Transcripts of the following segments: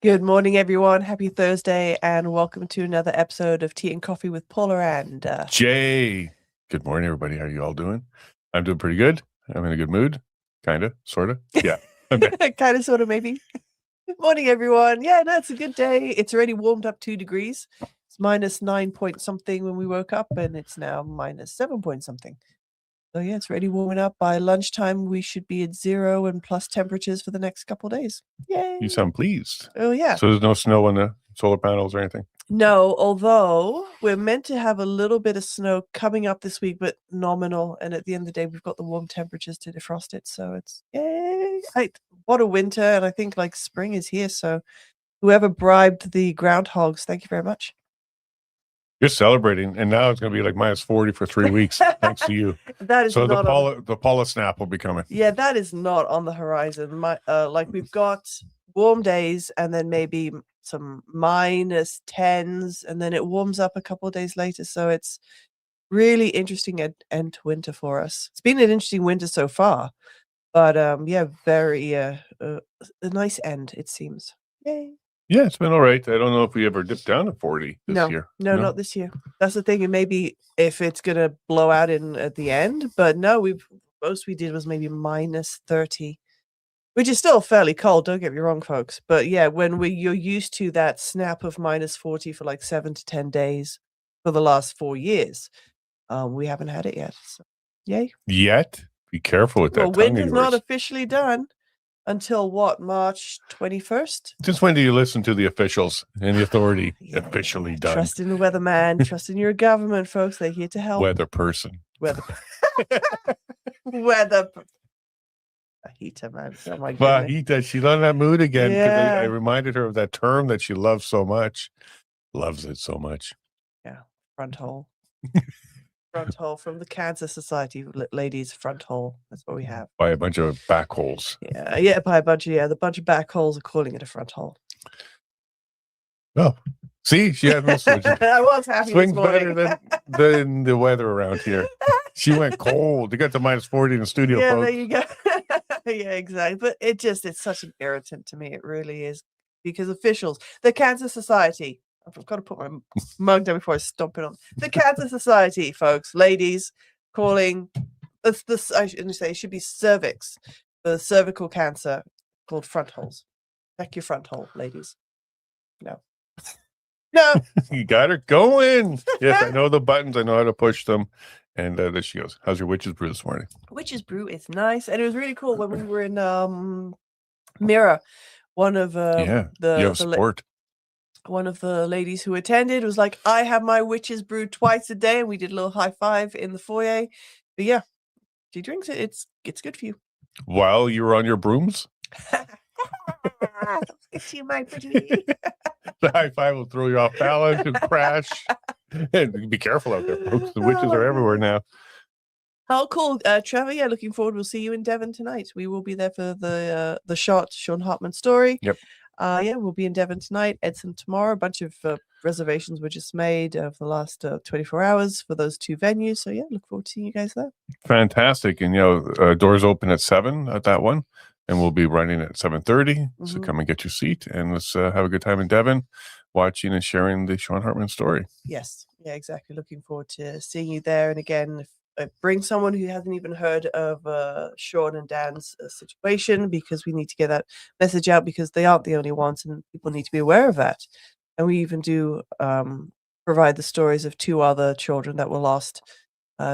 Good morning, everyone. Happy Thursday, and welcome to another episode of Tea and Coffee with Paula and Jay. Good morning, everybody. How are you all doing? I'm doing pretty good. I'm in a good mood. Kind of, sort of. Yeah. kind of, sort of, maybe. Good morning, everyone. Yeah, no, it's a good day. It's already warmed up 2 degrees. It's minus 9 point something when we woke up, and it's now minus 7 point something. So yeah, it's already warming up. By lunchtime, we should be at 0 and plus temperatures for the next couple of days. Yay! You sound pleased. Oh yeah. So there's no snow on the solar panels or anything? No, although we're meant to have a little bit of snow coming up this week, but nominal. And at the end of the day, we've got the warm temperatures to defrost it. So it's yay! What a winter. And I think like spring is here. So whoever bribed the groundhogs, thank you very much. You're celebrating, and now it's going to be like minus 40 for 3 weeks, thanks to you. That is so not the Paula snap will be coming. Yeah, that is not on the horizon. Like we've got warm days, and then maybe some minus 10s, and then it warms up a couple of days later. So it's really interesting end to winter for us. It's been an interesting winter so far, but yeah, very a nice end, it seems. Yay. Yeah, it's been all right. I don't know if we ever dipped down to 40 this year. No, not this year. That's the thing. And maybe if it's going to blow out at the end, but no, most we did was maybe minus 30, which is still fairly cold. Don't get me wrong, folks. But yeah, when you're used to that snap of minus 40 for like 7 to 10 days for the last 4 years, we haven't had it yet. So, yay. Yet? Be careful with that. Well, winter's not officially done. Until what, March 21st? Since when do you listen to the officials and the authority? Officially done. Trust in the weatherman. Trust in your government, folks. They're here to help. Weather person. Weather. Fajita, man. Oh my goodness. Fajita, she's on that mood again. Yeah. I reminded her of that term that she loves so much. Loves it so much. Yeah. Front hole. Front hole from the Cancer Society, ladies. Front hole. That's what we have. By a bunch of back holes. Yeah, by a bunch of the bunch of back holes are calling it a front hole. Oh, see, she had no switch. I was happy. Swings better than the weather around here. She went cold. You got to minus 40 in the studio. Yeah, folks. there you go. Yeah, exactly. But it's such an irritant to me. It really is, because officials, the Cancer Society. I've got to put my mug down before I stomp it on. The Cancer Society, folks, ladies, calling this. I should say it should be cervix, the cervical cancer, called front holes. Check your front hole, ladies. No. You got her going. Yes, I know the buttons. I know how to push them. And there she goes. How's your witch's brew this morning? Witch's brew is nice, and it was really cool when we were in Mira. One of one of the ladies who attended was like, I have my witch's brew twice a day, and we did a little high five in the foyer. But yeah, she drinks it. It's good for you. While you were on your brooms? It's you, my pretty. The high five will throw you off balance and crash. And be careful out there, folks. The witches are everywhere now. How cool, Trevor. Yeah, looking forward. We'll see you in Devon tonight. We will be there for the shot Sean Hartman story. Yep. Yeah, we'll be in Devon tonight, Edson tomorrow. A bunch of reservations were just made for the last 24 hours for those 2 venues. So yeah, look forward to seeing you guys there. Fantastic. And doors open at 7 at that one, and we'll be running at 7:30. So come and get your seat, and let's have a good time in Devon, watching and sharing the Sean Hartman story. Yes, yeah, exactly. Looking forward to seeing you there. And again, bring someone who hasn't even heard of Sean and Dan's situation, because we need to get that message out, because they aren't the only ones, and people need to be aware of that. And we even do provide the stories of 2 other children that were lost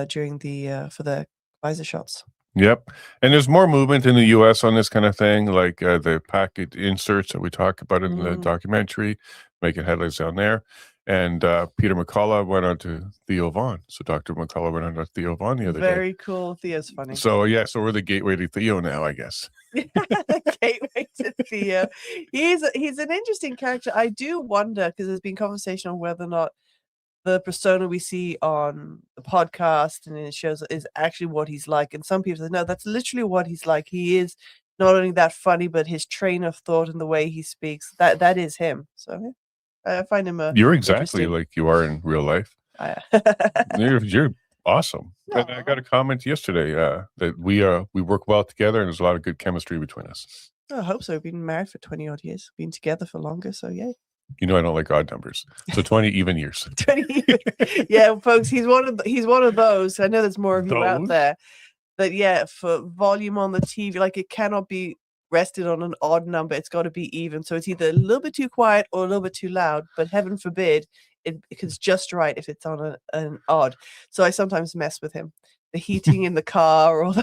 during for the Pfizer shots. Yep. And there's more movement in the U.S. on this kind of thing, like the packet inserts that we talk about in the documentary, making headlines down there. And Peter McCullough went on to Theo Von. So Dr. McCullough went on to Theo Von the other day. Very cool. Theo's funny. So yeah, so we're the gateway to Theo now, I guess. Gateway to Theo. He's an interesting character. I do wonder, because there's been conversation on whether or not the persona we see on the podcast and in shows is actually what he's like. And some people say, no, that's literally what he's like. He is not only that funny, but his train of thought and the way he speaks, that is him. So yeah. I find him You're exactly like you are in real life. You're awesome. No. And I got a comment yesterday that we work well together, and there's a lot of good chemistry between us. I hope so. We've been married for 20 odd years, been together for longer. So, yeah. You know, I don't like odd numbers. So 20 even years. 20 years. Yeah, folks, he's one of those. I know there's more of you out Those? there. But yeah, for volume on the TV, like it cannot be rested on an odd number. It's got to be even. So it's either a little bit too quiet or a little bit too loud. But heaven forbid, it's just right if it's on an odd. So I sometimes mess with him. The heating in the car, or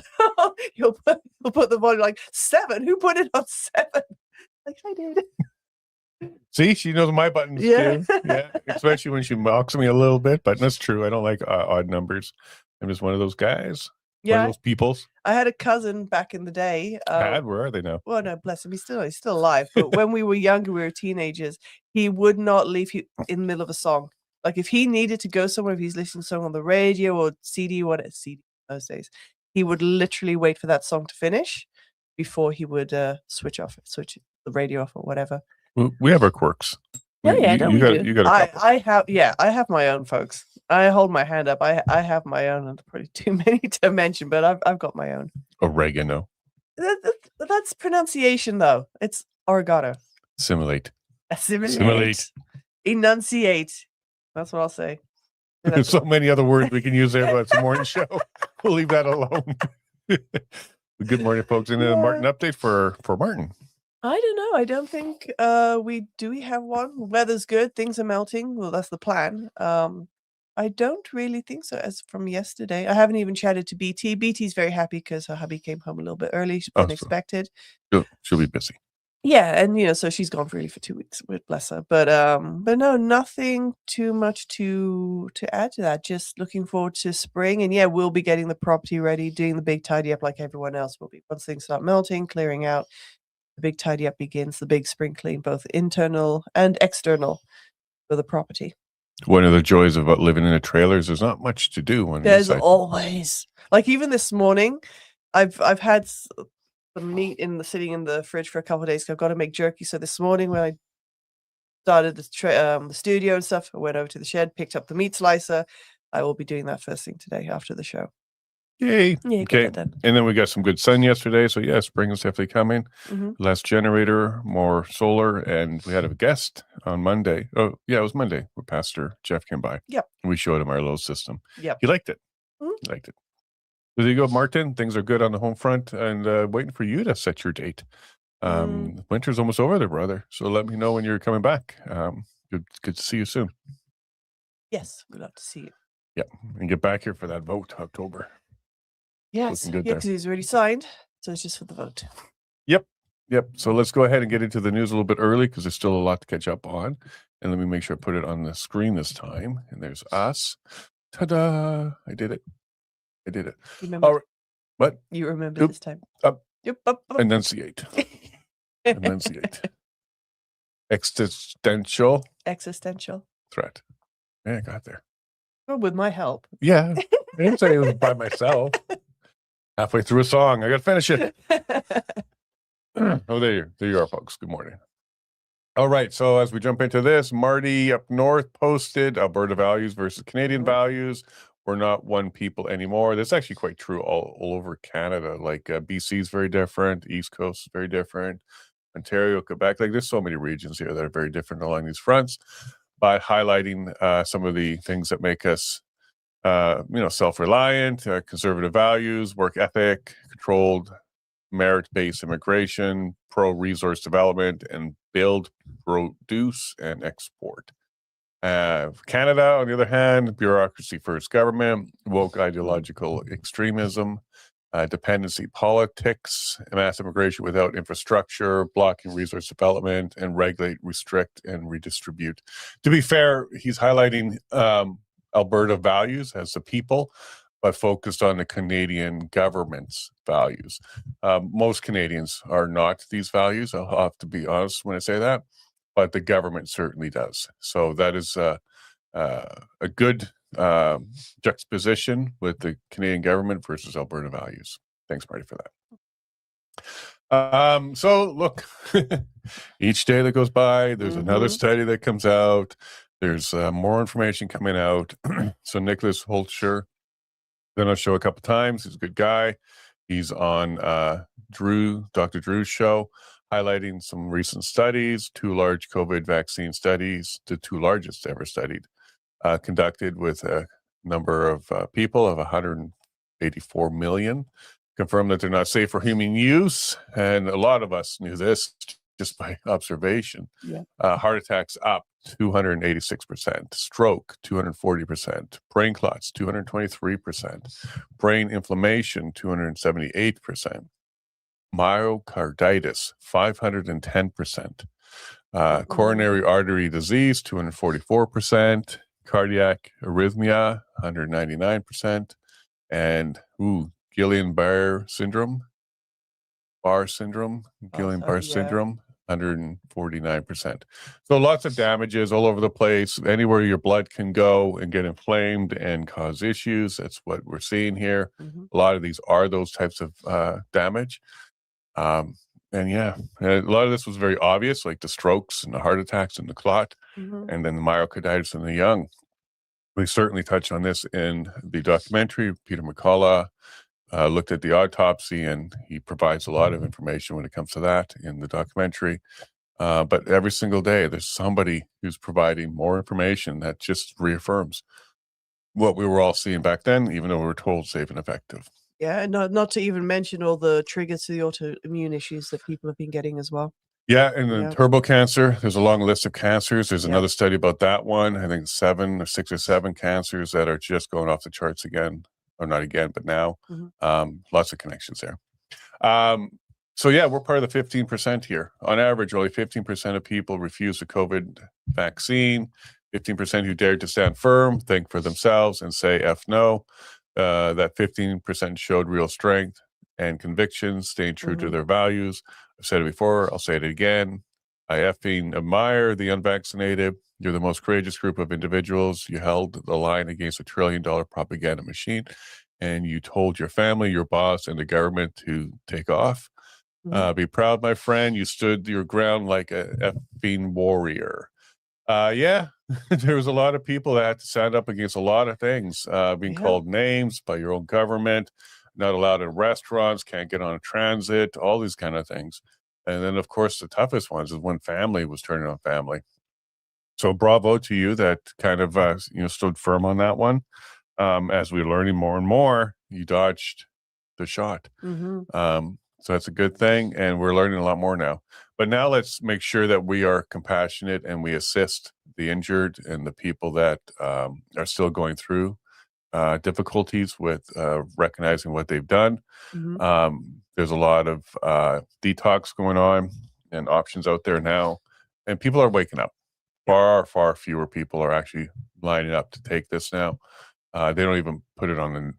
he'll put the volume like 7. Who put it on 7? Like I did. See, she knows my buttons too. Yeah, especially when she mocks me a little bit. But that's true. I don't like odd numbers. I'm just one of those guys. Yeah, one of those peoples. I had a cousin back in the day. Where are they now? Well, no, bless him. He's still alive. But when we were younger, we were teenagers. He would not leave you in the middle of a song. Like if he needed to go somewhere, if he's listening to a song on the radio or CD, CD those days, he would literally wait for that song to finish before he would switch the radio off or whatever. We have our quirks. Yeah, you got a couple. I have my own, folks. I hold my hand up. I have my own, and probably too many to mention, but I've got my own. Oregano. That's pronunciation, though. It's oregano. Assimilate. Enunciate. That's what I'll say. There's so many other words we can use there, but it's a morning show. We'll leave that alone. Good morning, folks. And a Martin update for Martin. I don't know. I don't think we have one. Weather's good. Things are melting. Well, that's the plan. I don't really think so. As from yesterday, I haven't even chatted to BT. BT's very happy because her hubby came home a little bit early than expected. She'll be busy. Yeah, and so she's gone really for 2 weeks. Bless her. But no, nothing too much to add to that. Just looking forward to spring, and yeah, we'll be getting the property ready, doing the big tidy up like everyone else will be. Once things start melting, clearing out, the big tidy up begins. The big spring clean, both internal and external, for the property. One of the joys about living in a trailer is there's not much to do. When there's always, like even this morning, I've had some meat sitting in the fridge for a couple of days. I've got to make jerky. So this morning when I started the studio and stuff, I went over to the shed, picked up the meat slicer. I will be doing that first thing today after the show. Yay. Yeah, okay. And then we got some good sun yesterday. So yeah, spring is definitely coming. Mm-hmm. Less generator, more solar. And we had a guest on Monday. Oh, yeah, it was Monday where Pastor Jeff came by. Yep. And we showed him our little system. Yep. He liked it. Mm-hmm. He liked it. So there you go, Martin. Things are good on the home front, and waiting for you to set your date. Winter's almost over there, brother. So let me know when you're coming back. Good to see you soon. Yes, we'd love to see you. Yeah, and get back here for that vote, October. Yes, because he's already signed, so it's just for the vote. Yep. So let's go ahead and get into the news a little bit early because there's still a lot to catch up on. And let me make sure I put it on the screen this time. And there's us. Ta-da! I did it. Remember? All right. What? You remember this time. Enunciate. Existential threat. Yeah, I got there. Well, with my help. Yeah. I didn't say it was by myself. Halfway through a song. I got to finish it. Oh, there you are, folks. Good morning. All right. So as we jump into this, Marty up north posted Alberta values versus Canadian values. We're not one people anymore. That's actually quite true all over Canada. Like BC is very different. East Coast is very different. Ontario, Quebec. Like there's so many regions here that are very different along these fronts. But highlighting some of the things that make us, self-reliant, conservative values, work ethic, controlled merit-based immigration, pro-resource development, and build, produce, and export. Canada, on the other hand, bureaucracy-first government, woke ideological extremism, dependency politics, mass immigration without infrastructure, blocking resource development, and regulate, restrict, and redistribute. To be fair, he's highlighting Alberta values as a people, but focused on the Canadian government's values. Most Canadians are not these values. I'll have to be honest when I say that, but the government certainly does. So that is a good juxtaposition with the Canadian government versus Alberta values. Thanks, Marty, for that. So look, each day that goes by, there's another study that comes out. There's more information coming out. So Nicholas Holtscher, then I'll show a couple times. He's a good guy. He's on Dr. Drew's show, highlighting some recent studies, 2 large COVID vaccine studies, the 2 largest ever studied, conducted with a number of people of 184 million, confirmed that they're not safe for human use. And a lot of us knew this just by observation. Yeah. Heart attacks up 286%, stroke 240%, brain clots 223%, brain inflammation 278%, myocarditis 510%, coronary artery disease 244%, cardiac arrhythmia 199%, and Guillain-Barré syndrome, Guillain-Barré syndrome 149%. So lots of damages all over the place. Anywhere your blood can go and get inflamed and cause issues. That's what we're seeing here. A lot of these are those types of damage. And yeah, a lot of this was very obvious, like the strokes and the heart attacks and the clot, and then the myocarditis in the young. We certainly touched on this in the documentary. Peter McCullough looked at the autopsy, and he provides a lot of information when it comes to that in the documentary. But every single day, there's somebody who's providing more information that just reaffirms what we were all seeing back then, even though we were told safe and effective. Yeah, and not to even mention all the triggers to the autoimmune issues that people have been getting as well. Yeah, and then turbo cancer, there's a long list of cancers. There's another study about that one. I think 6 or 7 cancers that are just going off the charts again, or not again, but now. Lots of connections there. So yeah, we're part of the 15% here. On average, only 15% of people refuse the COVID vaccine. 15% who dared to stand firm, think for themselves, and say F no. That 15% showed real strength and conviction, staying true to their values. I've said it before, I'll say it again. I effing admire the unvaccinated. You're the most courageous group of individuals. You held the line against $1 trillion propaganda machine, and you told your family, your boss, and the government to take off. Be proud, my friend. You stood your ground like a effing warrior. Yeah, there was a lot of people that had to stand up against a lot of things, being called names by your own government, not allowed in restaurants, can't get on a transit, all these kind of things. And then, of course, the toughest ones is when family was turning on family. So bravo to you that kind of stood firm on that one. As we're learning more and more, you dodged the shot. So that's a good thing, and we're learning a lot more now. But now let's make sure that we are compassionate and we assist the injured and the people that are still going through difficulties with recognizing what they've done. There's a lot of detox going on and options out there now, and people are waking up. Far fewer people are actually lining up to take this now. They don't even put it on the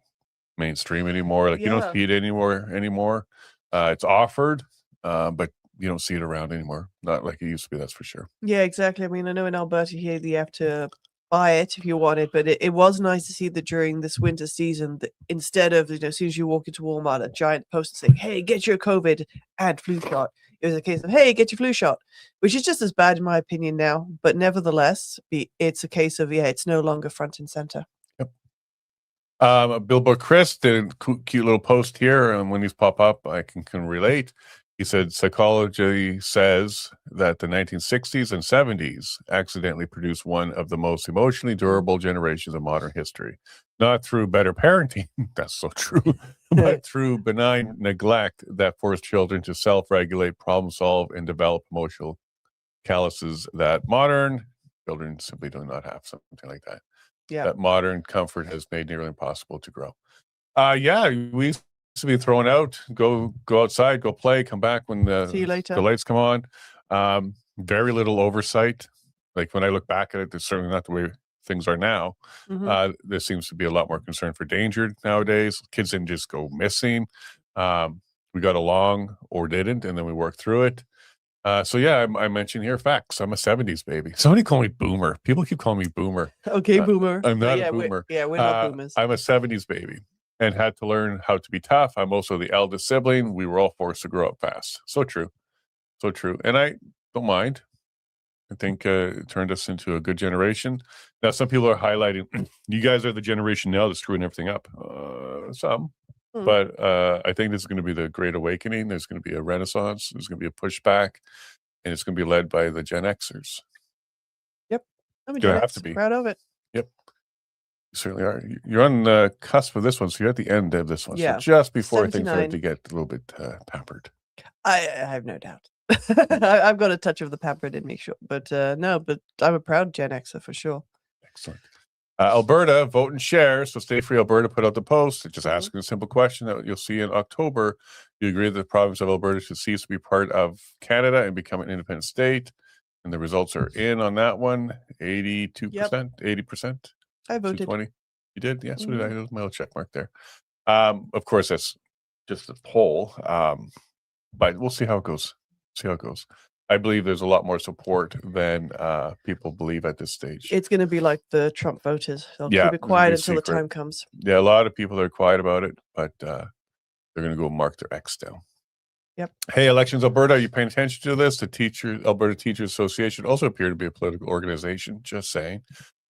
mainstream anymore. Like you don't see it anymore. It's offered, but you don't see it around anymore. Not like it used to be, that's for sure. Yeah, exactly. I mean, I know in Alberta here you have to buy it if you want it, but it was nice to see that during this winter season, that instead of, as soon as you walk into Walmart, a giant poster saying, hey, get your COVID and flu shot. It was a case of, hey, get your flu shot, which is just as bad in my opinion now. But nevertheless, it's a case of, it's no longer front and center. Billboard Chris did a cute little post here, and when these pop up, I can relate. He said, psychology says that the 1960s and 70s accidentally produced one of the most emotionally durable generations of modern history. Not through better parenting, that's so true, but through benign neglect that forced children to self-regulate, problem solve, and develop emotional calluses that modern children simply do not have, something like that. That modern comfort has made nearly impossible to grow. We used to be thrown out, go outside, go play, come back when the lights come on. Very little oversight. Like when I look back at it, it's certainly not the way things are now. There seems to be a lot more concern for danger nowadays. Kids didn't just go missing. We got along or didn't, and then we worked through it. I mentioned here facts. I'm a 70s baby. Somebody call me boomer. People keep calling me boomer. Okay, boomer. I'm not a boomer. We're not boomers. I'm a 70s baby and had to learn how to be tough. I'm also the eldest sibling. We were all forced to grow up fast. So true. So true. And I don't mind. I think it turned us into a good generation. Now, some people are highlighting, you guys are the generation now that's screwing everything up. Some. But I think this is going to be the Great Awakening. There's going to be a renaissance. There's going to be a pushback, and it's going to be led by the Gen Xers. Yep. I'm a Gonna Gen have X, to be. proud of it. Yep. You certainly are. You're on the cusp of this one, so you're at the end of this one. Yeah. So just before things 79. start to get a little bit pampered. I have no doubt. I've got a touch of the pampered in me, sure. But no, but I'm a proud Gen Xer for sure. Excellent. Alberta, vote and share. So Stay Free Alberta put out the post. Just asking a simple question that you'll see in October. You agree that the province of Alberta should cease to be part of Canada and become an independent state? And the results are in on that one. 82%, 80%. I voted. 20. You did? Yeah, so did I. There's my little check mark there. Of course, that's just a poll. But we'll see how it goes. I believe there's a lot more support than people believe at this stage. It's going to be like the Trump voters. They'll keep it quiet until the time comes. Yeah, a lot of people are quiet about it, but they're going to go mark their X down. Yep. Hey, Elections Alberta, are you paying attention to this? The Alberta Teachers Association also appear to be a political organization. Just saying.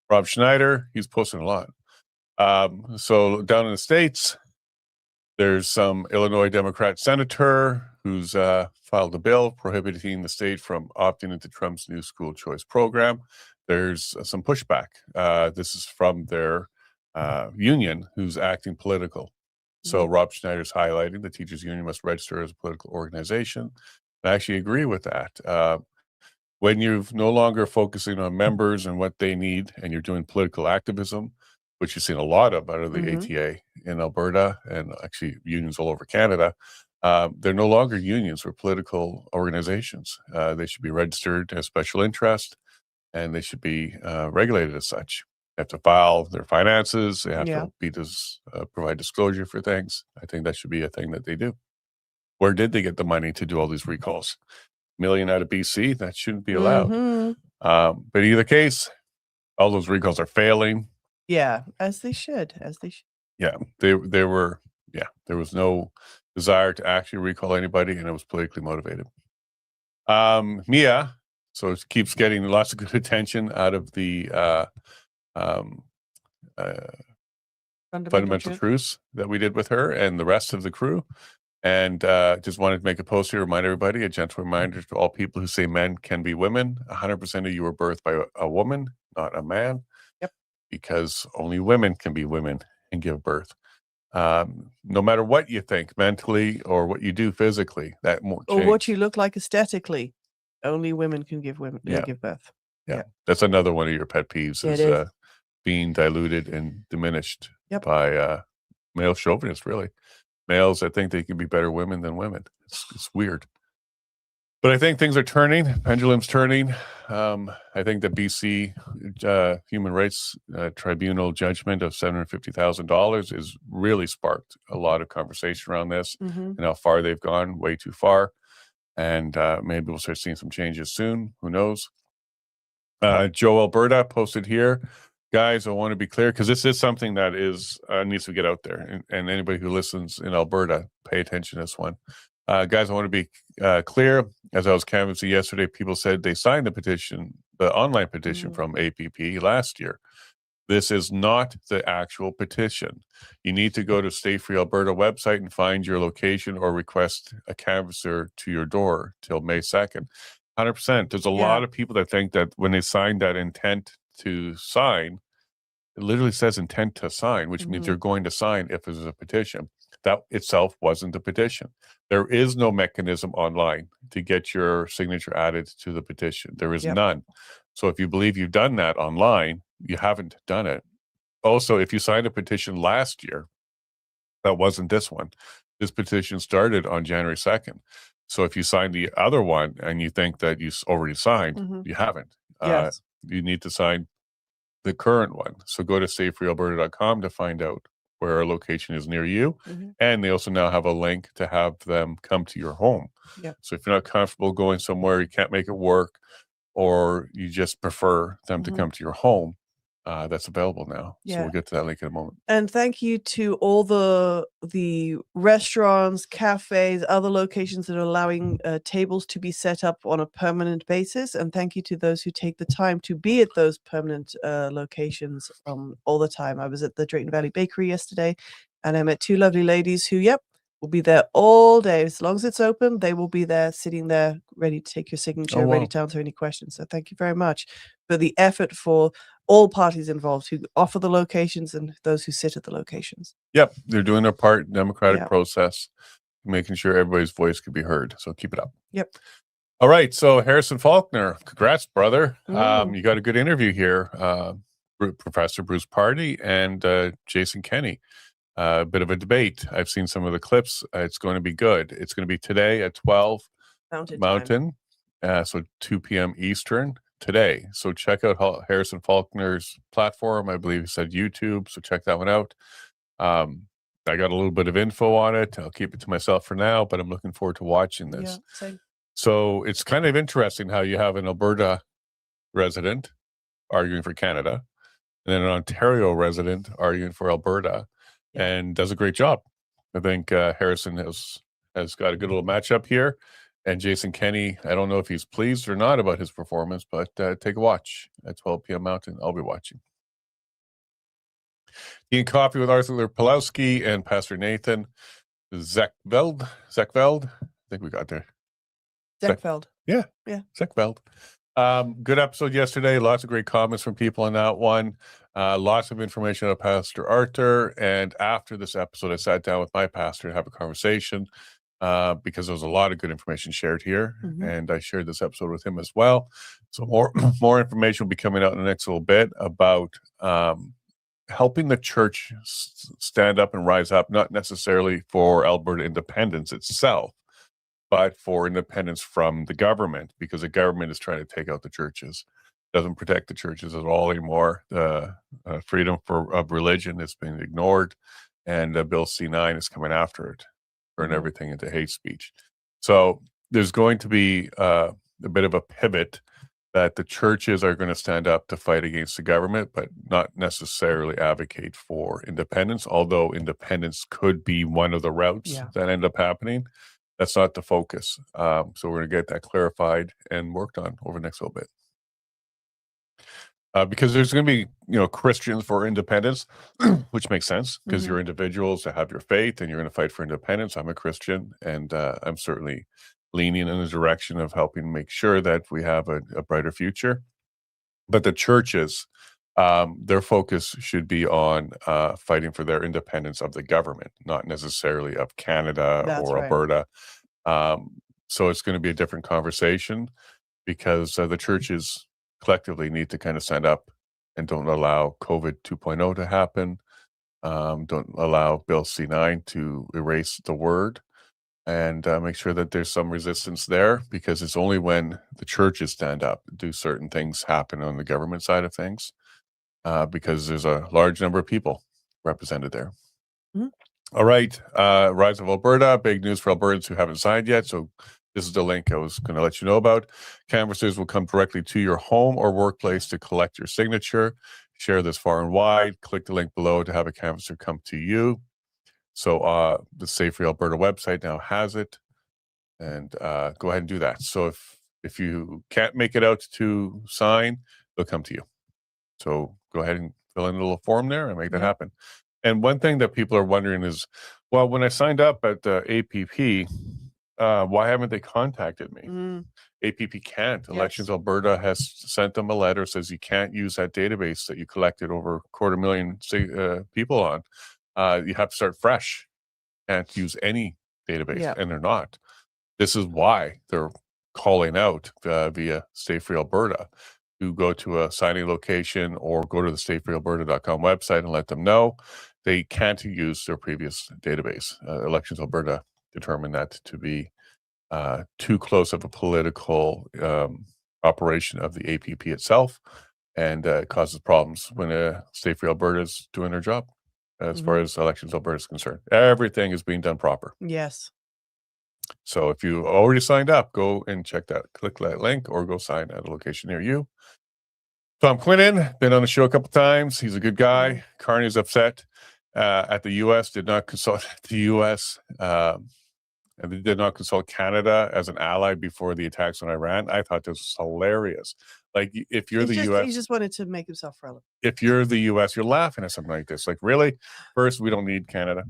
Rob Schneider, he's posting a lot. So down in the States, there's some Illinois Democrat senator who's filed a bill prohibiting the state from opting into Trump's new school choice program. There's some pushback. This is from their union who's acting political. So Rob Schneider's highlighting the teachers union must register as a political organization. I actually agree with that. When you're no longer focusing on members and what they need, and you're doing political activism, which you've seen a lot of out of the ATA in Alberta and actually unions all over Canada, they're no longer unions or political organizations. They should be registered as special interest, and they should be regulated as such. They have to file their finances. They have to be provide disclosure for things. I think that should be a thing that they do. Where did they get the money to do all these recalls? $1 million out of BC? That shouldn't be allowed. But in either case, all those recalls are failing. Yeah, as they should. Yeah, they were. Yeah, there was no desire to actually recall anybody, and it was politically motivated. Mia, so it keeps getting lots of good attention out of the fundamental truths that we did with her and the rest of the crew. And just wanted to make a post here, remind everybody, a gentle reminder to all people who say men can be women. 100% of you were birthed by a woman, not a man. Yep. Because only women can be women and give birth. No matter what you think mentally or what you do physically, that won't change. Or what you look like aesthetically, only women can give birth. Yeah, that's another one of your pet peeves is being diluted and diminished by male chauvinists, really. Males, I think they can be better women than women. It's weird. But I think things are turning. Pendulum's turning. I think the BC Human Rights Tribunal judgment of $750,000 has really sparked a lot of conversation around this and how far they've gone, way too far. And maybe we'll start seeing some changes soon. Who knows? Joe Alberta posted here. Guys, I want to be clear because this is something that is needs to get out there. And anybody who listens in Alberta, pay attention to this one. Guys, I want to be clear. As I was canvassing yesterday, people said they signed the petition, the online petition from APP last year. This is not the actual petition. You need to go to Stay Free Alberta website and find your location or request a canvasser to your door till May 2nd. 100%. There's a lot of people that think that when they sign that intent to sign, it literally says intent to sign, which means you're going to sign if there's a petition. That itself wasn't a petition. There is no mechanism online to get your signature added to the petition. There is none. So if you believe you've done that online, you haven't done it. Also, if you signed a petition last year, that wasn't this one. This petition started on January 2nd. So if you signed the other one and you think that you already signed, you haven't. Yes. You need to sign the current one. So go to stayfreealberta.com to find out where a location is near you. And they also now have a link to have them come to your home. So if you're not comfortable going somewhere, you can't make it work, or you just prefer them to come to your home, that's available now. So we'll get to that link in a moment. And thank you to all the restaurants, cafes, other locations that are allowing tables to be set up on a permanent basis. And thank you to those who take the time to be at those permanent locations all the time. I was at the Drayton Valley Bakery yesterday, And I met two lovely ladies who, will be there all day. As long as it's open, they will be there, sitting there, ready to take your signature, ready to answer any questions. So thank you very much for the effort for all parties involved who offer the locations and those who sit at the locations. Yep, they're doing their part, democratic process, making sure everybody's voice can be heard. So keep it up. Yep. All right, so Harrison Faulkner, congrats, brother. You got a good interview here. Professor Bruce Pardy and Jason Kenney. A bit of a debate. I've seen some of the clips. It's going to be good. It's going to be today at 12 Mountain, so 2 p.m. Eastern today. So check out Harrison Faulkner's platform. I believe he said YouTube, so check that one out. I got a little bit of info on it. I'll keep it to myself for now, but I'm looking forward to watching this. Yeah, same. So it's kind of interesting how you have an Alberta resident arguing for Canada and then an Ontario resident arguing for Alberta, and does a great job. I think Harrison has got a good little matchup here. And Jason Kenney, I don't know if he's pleased or not about his performance, but take a watch at 12 p.m. Mountain. I'll be watching. Tea and coffee with Arthur Pulowski and Pastor Nathan Zekveld. I think we got there. Zekveld. Yeah. Zekveld. Good episode yesterday. Lots of great comments from people on that one. Lots of information on Pastor Arthur. And after this episode, I sat down with my pastor to have a conversation because there was a lot of good information shared here. And I shared this episode with him as well. So more information will be coming out in the next little bit about helping the church stand up and rise up, not necessarily for Alberta independence itself, but for independence from the government, because the government is trying to take out the churches. Doesn't protect the churches at all anymore. The freedom of religion is being ignored, and Bill C-9 is coming after it, turning everything into hate speech. So there's going to be a bit of a pivot that the churches are going to stand up to fight against the government, but not necessarily advocate for independence, although independence could be one of the routes that end up happening. That's not the focus. So we're going to get that clarified and worked on over the next little bit. Because there's going to be, Christians for independence, which makes sense because you're individuals that have your faith and you're going to fight for independence. I'm a Christian, and I'm certainly leaning in the direction of helping make sure that we have a brighter future. But the churches, their focus should be on fighting for their independence of the government, not necessarily of Canada or Alberta. So it's going to be a different conversation because the churches collectively need to kind of stand up and don't allow COVID 2.0 to happen. Don't allow Bill C-9 to erase the word, and make sure that there's some resistance there, because it's only when the churches stand up, do certain things happen on the government side of things, because there's a large number of people represented there. All right. Rise of Alberta, big news for Albertans who haven't signed yet. So this is the link I was going to let you know about. Canvassers will come directly to your home or workplace to collect your signature. Share this far and wide. Click the link below to have a canvasser come to you. So the Save Free Alberta website now has it, and go ahead and do that. So if you can't make it out to sign, they'll come to you. So go ahead and fill in a little form there and make that happen. And one thing that people are wondering is, well, when I signed up at the APP, why haven't they contacted me? APP can't. Elections Alberta has sent them a letter, says you can't use that database that you collected over 250,000 people on. You have to start fresh. Can't use any database, and they're not. This is why they're calling out via Stay Free Alberta to go to a signing location or go to the stayfreealberta.com website and let them know they can't use their previous database. Elections Alberta determined that to be too close of a political operation of the APP itself, and it causes problems when Stay Free Alberta is doing their job. As far as Elections Alberta is concerned, everything is being done proper. Yes. So if you already signed up, go and check that. Click that link or go sign at a location near you. Tom Quinnen, been on the show a couple times. He's a good guy. Carney's upset at the U.S., did not consult the U.S., and they did not consult Canada as an ally before the attacks on Iran. I thought this was hilarious. Like if you're the U.S., he just wanted to make himself relevant. if you're the U.S., you're laughing at something like this. Like, really? First, we don't need Canada.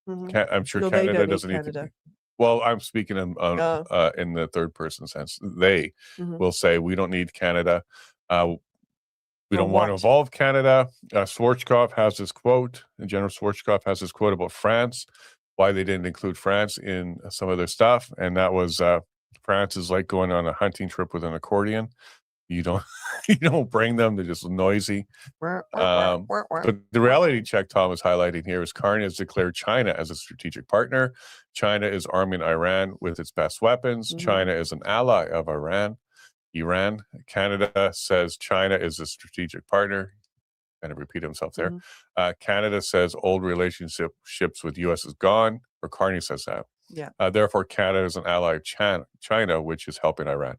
I'm sure Canada doesn't need Canada. Well, I'm speaking in the third person sense. They will say we don't need Canada. We don't want to involve Canada. Schwarzkopf has this quote, and General Schwarzkopf has this quote about France, why they didn't include France in some of their stuff, and that was France is like going on a hunting trip with an accordion. You don't bring them; they're just noisy. But the reality check Tom is highlighting here is Carney has declared China as a strategic partner. China is arming Iran with its best weapons. China is an ally of Iran. Canada says China is a strategic partner. Kind of repeat himself there. Canada says old relationships with U.S. is gone, or Carney says that. Yeah. Therefore, Canada is an ally of China, which is helping Iran.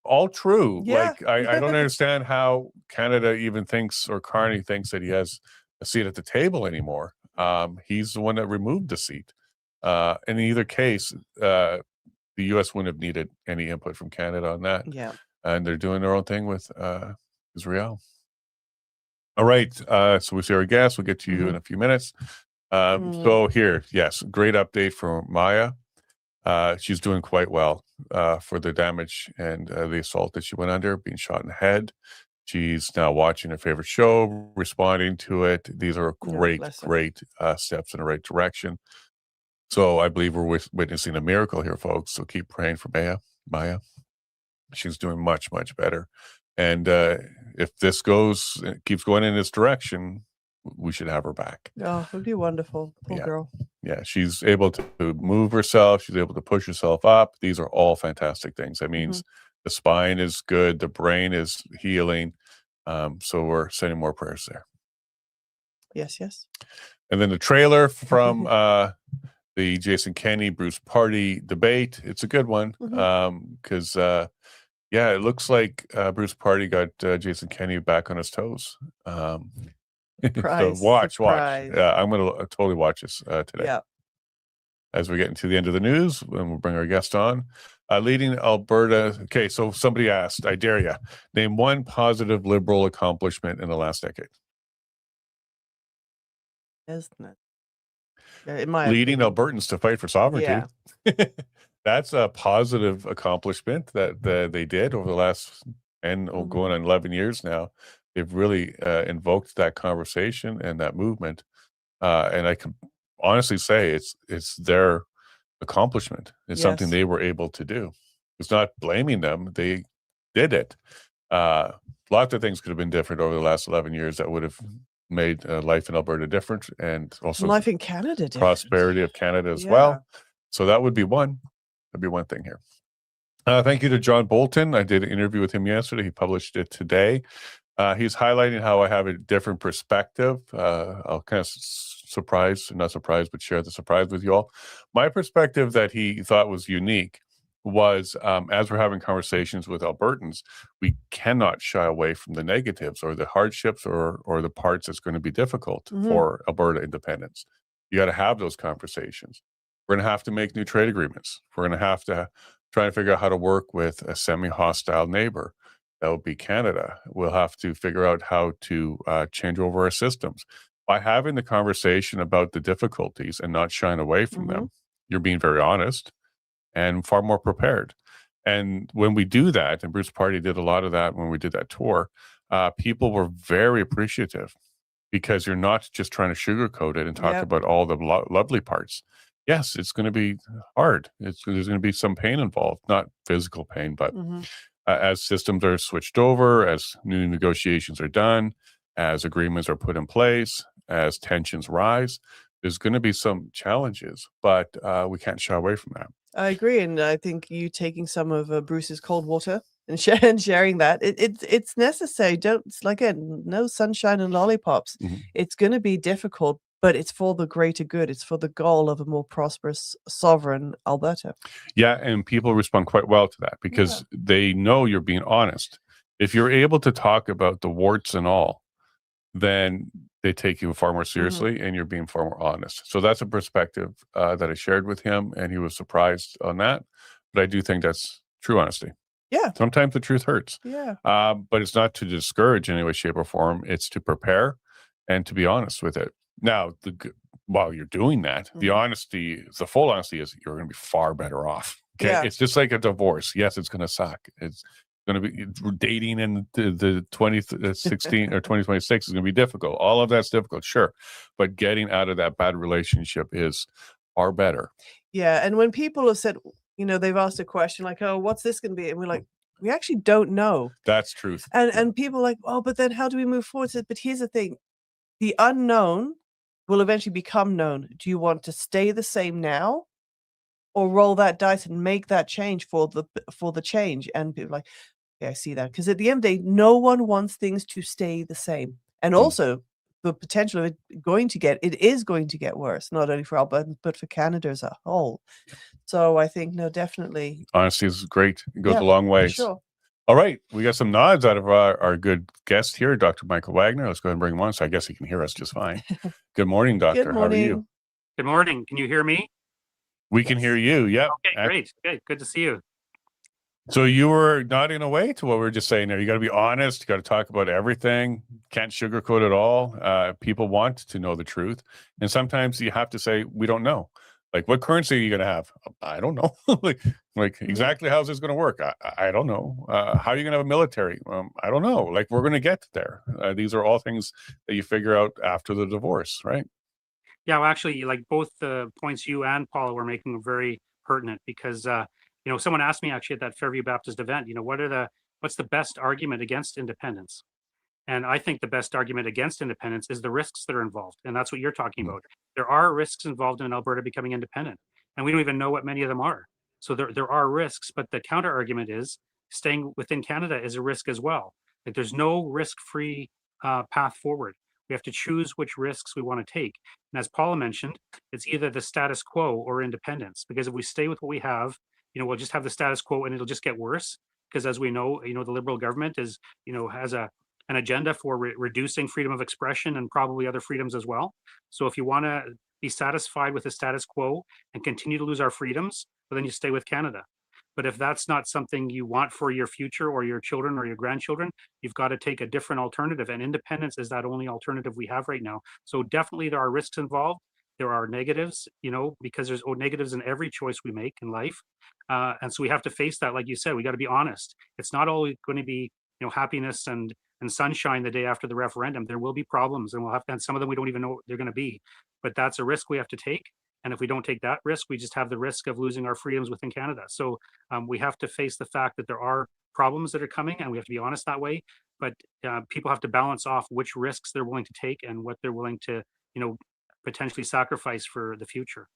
All true. Yeah. Like I don't understand how Canada even thinks, or Carney thinks, that he has a seat at the table anymore. He's the one that removed the seat. In either case, the U.S. wouldn't have needed any input from Canada on that. Yeah. And they're doing their own thing with Israel. All right. So we see our guest. We'll get to you in a few minutes. So here, yes, great update from Maya. She's doing quite well for the damage and the assault that she went under, being shot in the head. She's now watching her favorite show, responding to it. These are great steps in the right direction. So I believe we're witnessing a miracle here, folks. So keep praying for Maya. She's doing much, much better. And if this keeps going in this direction, we should have her back. Oh, it would be wonderful. Poor girl. Yeah, she's able to move herself. She's able to push herself up. These are all fantastic things. That means the spine is good. The brain is healing. So we're sending more prayers there. Yes, yes. And then the trailer from the Jason Kenney Bruce Party debate. It's a good one because it looks like Bruce Party got Jason Kenney back on his toes. So watch. Yeah, I'm going to totally watch this today. Yeah. As we get into the end of the news, and we'll bring our guest on. Leading Alberta. Okay, so somebody asked, I dare you, name one positive Liberal accomplishment in the last decade. Isn't it? Leading Albertans to fight for sovereignty. Yeah. That's a positive accomplishment that they did over the last going on 11 years now. They've really invoked that conversation and that movement, and I can honestly say it's their accomplishment. It's something they were able to do. It's not blaming them; they did it. Lots of things could have been different over the last 11 years that would have made life in Alberta different, and also life in Canada different. Prosperity of Canada as well. So that would be one. That'd be one thing here. Thank you to John Bolton. I did an interview with him yesterday. He published it today. He's highlighting how I have a different perspective. I'll kind of not surprised, but share the surprise with you all. My perspective that he thought was unique was as we're having conversations with Albertans, we cannot shy away from the negatives or the hardships or the parts that's going to be difficult for Alberta independence. You got to have those conversations. We're going to have to make new trade agreements. We're going to have to try and figure out how to work with a semi-hostile neighbor. That would be Canada. We'll have to figure out how to change over our systems. By having the conversation about the difficulties and not shying away from them, you're being very honest and far more prepared. And when we do that, and Bruce Party did a lot of that when we did that tour, people were very appreciative because you're not just trying to sugarcoat it and talk about all the lovely parts. Yes, it's going to be hard. There's going to be some pain involved, not physical pain, but as systems are switched over, as new negotiations are done, as agreements are put in place, as tensions rise, there's going to be some challenges, but we can't shy away from that. I agree, and I think you taking some of Bruce's cold water and sharing that it's necessary. No sunshine and lollipops. It's going to be difficult, but it's for the greater good. It's for the goal of a more prosperous, sovereign Alberta. Yeah, and people respond quite well to that because they know you're being honest. If you're able to talk about the warts and all, then they take you far more seriously and you're being far more honest. So that's a perspective that I shared with him, and he was surprised on that. But I do think that's true honesty. Yeah. Sometimes the truth hurts. Yeah. But it's not to discourage in any way, shape, or form. It's to prepare and to be honest with it. Now, while you're doing that, the honesty, the full honesty is you're going to be far better off. Okay. Yeah. It's just like a divorce. Yes, it's going to suck. It's going to be dating in the 2016 or 2026 is going to be difficult. All of that's difficult, sure. But getting out of that bad relationship is far better. Yeah. And when people have said, they've asked a question like, oh, what's this going to be? And we're like, we actually don't know. That's truth. And people are like, oh, but then how do we move forward? But here's the thing. The unknown will eventually become known. Do you want to stay the same now or roll that dice and make that change for the change? And people are like, yeah, I see that. Because at the end of the day, no one wants things to stay the same. And also the potential of it is going to get worse, not only for Alberta, but for Canada as a whole. So I think, no, definitely. Honesty is great. It goes a long way. Sure. All right. We got some nods out of our good guest here, Dr. Michael Wagner. Let's go ahead and bring him on. So I guess he can hear us just fine. Good morning, Doctor. Good morning. How are you? Good morning. Can you hear me? We can hear you. Yep. Okay, great. Okay, good to see you. So you were nodding away to what we were just saying there. You got to be honest. You got to talk about everything. Can't sugarcoat it all. People want to know the truth. And sometimes you have to say, we don't know. Like, what currency are you going to have? I don't know. like exactly how's this going to work? I don't know. How are you going to have a military? I don't know. Like, we're going to get there. These are all things that you figure out after the divorce, right? Yeah, well, actually, like both the points you and Paula were making are very pertinent because, someone asked me actually at that Fairview Baptist event, what's the best argument against independence? And I think the best argument against independence is the risks that are involved. And that's what you're talking about. There are risks involved in Alberta becoming independent, and we don't even know what many of them are. So there are risks, but the counter argument is staying within Canada is a risk as well. Like, there's no risk-free path forward. We have to choose which risks we want to take. And as Paula mentioned, it's either the status quo or independence, because if we stay with what we have, we'll just have the status quo and it'll just get worse. Because as we know, the Liberal government is, has an agenda for reducing freedom of expression and probably other freedoms as well. So if you want to be satisfied with the status quo and continue to lose our freedoms, well, then you stay with Canada. But if that's not something you want for your future or your children or your grandchildren, you've got to take a different alternative. And independence is that only alternative we have right now. So definitely there are risks involved. There are negatives, because there's negatives in every choice we make in life. And so we have to face that. Like you said, we got to be honest. It's not always going to be, happiness and sunshine the day after the referendum. There will be problems, and and some of them we don't even know what they're going to be. But that's a risk we have to take. And if we don't take that risk, we just have the risk of losing our freedoms within Canada. So we have to face the fact that there are problems that are coming, and we have to be honest that way. But people have to balance off which risks they're willing to take and what they're willing to, potentially sacrifice for the future.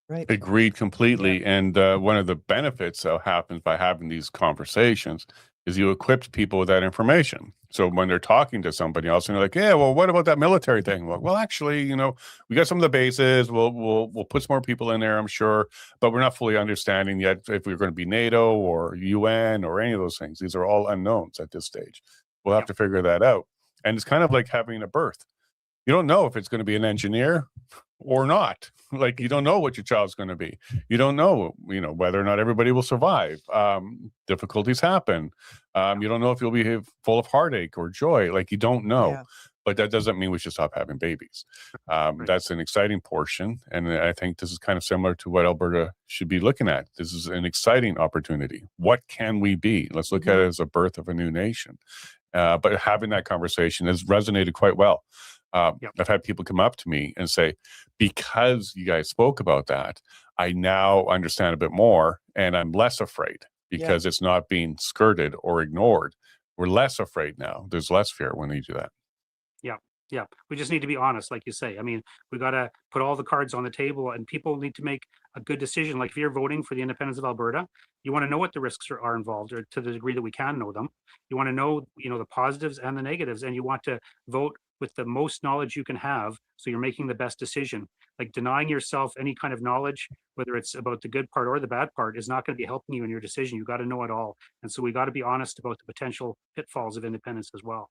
Right. Agreed completely. Yeah. And one of the benefits that happens by having these conversations is you equip people with that information. So when they're talking to somebody else and they're like, yeah, well, what about that military thing? Well, actually, we got some of the bases. We'll put some more people in there, I'm sure, but we're not fully understanding yet if we're going to be NATO or UN or any of those things. These are all unknowns at this stage. We'll have to figure that out. And it's kind of like having a birth. You don't know if it's going to be an engineer or not. Like, you don't know what your child's going to be. You don't know, whether or not everybody will survive. Difficulties happen. You don't know if you'll be full of heartache or joy. Like, you don't know. Yeah. But that doesn't mean we should stop having babies. That's an exciting portion. And I think this is kind of similar to what Alberta should be looking at. This is an exciting opportunity. What can we be? Let's look at it as a birth of a new nation. But having that conversation has resonated quite well. I've had people come up to me and say, because you guys spoke about that, I now understand a bit more and I'm less afraid because it's not being skirted or ignored. We're less afraid now. There's less fear when they do that. Yeah. We just need to be honest, like you say. I mean, we got to put all the cards on the table, and people need to make a good decision. Like, if you're voting for the independence of Alberta, you want to know what the risks are involved, or to the degree that we can know them. You want to know, the positives and the negatives, and you want to vote with the most knowledge you can have, so you're making the best decision. Like, denying yourself any kind of knowledge, whether it's about the good part or the bad part, is not going to be helping you in your decision. You got to know it all. And so we got to be honest about the potential pitfalls of independence as well.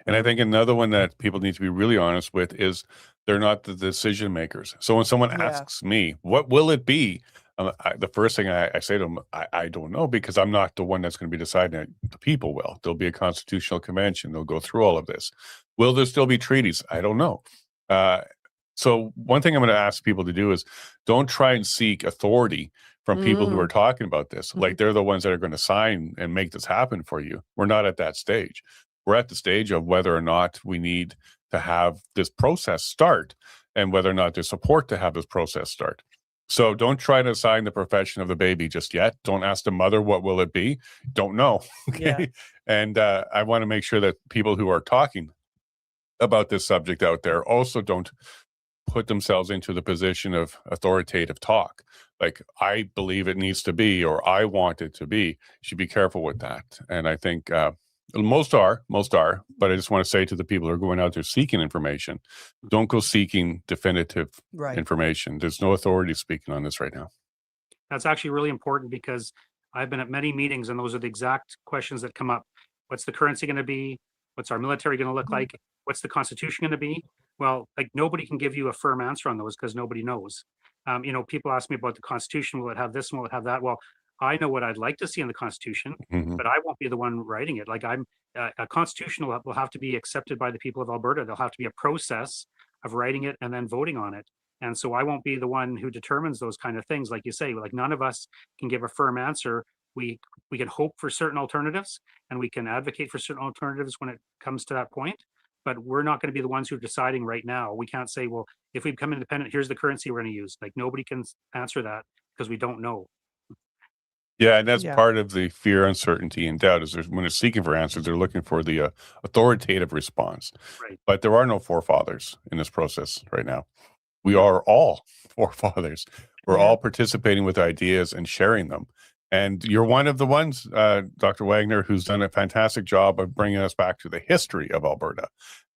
And I think another one that people need to be really honest with is they're not the decision makers. So when someone asks me, what will it be? The first thing I say to them, I don't know, because I'm not the one that's going to be deciding it. The people will. There'll be a constitutional convention. They'll go through all of this. Will there still be treaties? I don't know. So one thing I'm going to ask people to do is don't try and seek authority from people who are talking about this. Like they're the ones that are going to sign and make this happen for you. We're not at that stage. We're at the stage of whether or not we need to have this process start and whether or not there's support to have this process start. So don't try to assign the profession of the baby just yet. Don't ask the mother, what will it be? Don't know. Okay. Yeah. And I want to make sure that people who are talking about this subject out there also don't put themselves into the position of authoritative talk. Like, I believe it needs to be, or I want it to be. You should be careful with that. And I think most are, but I just want to say to the people who are going out there seeking information, don't go seeking definitive information. There's no authority speaking on this right now. That's actually really important, because I've been at many meetings and those are the exact questions that come up. What's the currency going to be? What's our military going to look like? What's the constitution going to be? Well, like, nobody can give you a firm answer on those because nobody knows. You know, people ask me about the constitution. Will it have this? Will it have that? Well, I know what I'd like to see in the constitution, but I won't be the one writing it. Like, a constitution will have to be accepted by the people of Alberta. There'll have to be a process of writing it and then voting on it. And so I won't be the one who determines those kind of things. Like you say, like, none of us can give a firm answer. We can hope for certain alternatives and we can advocate for certain alternatives when it comes to that point. But we're not going to be the ones who are deciding right now. We can't say, well, if we become independent, here's the currency we're going to use. Like, nobody can answer that because we don't know. Yeah, and that's part of the fear, uncertainty, and doubt. Is when they're seeking for answers, they're looking for the authoritative response. Right. But there are no forefathers in this process right now. We are all forefathers. We're all participating with ideas and sharing them. And you're one of the ones, Dr. Wagner, who's done a fantastic job of bringing us back to the history of Alberta.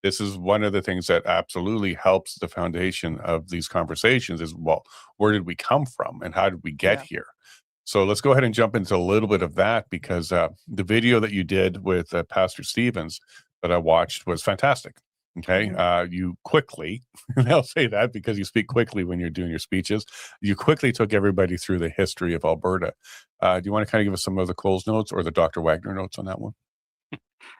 This is one of the things that absolutely helps the foundation of these conversations is, well, where did we come from and how did we get here? So let's go ahead and jump into a little bit of that, because the video that you did with Pastor Stevens that I watched was fantastic. Okay. You quickly, and I'll say that because you speak quickly when you're doing your speeches, you quickly took everybody through the history of Alberta. Do you want to kind of give us some of the Coles notes or the Dr. Wagner notes on that one?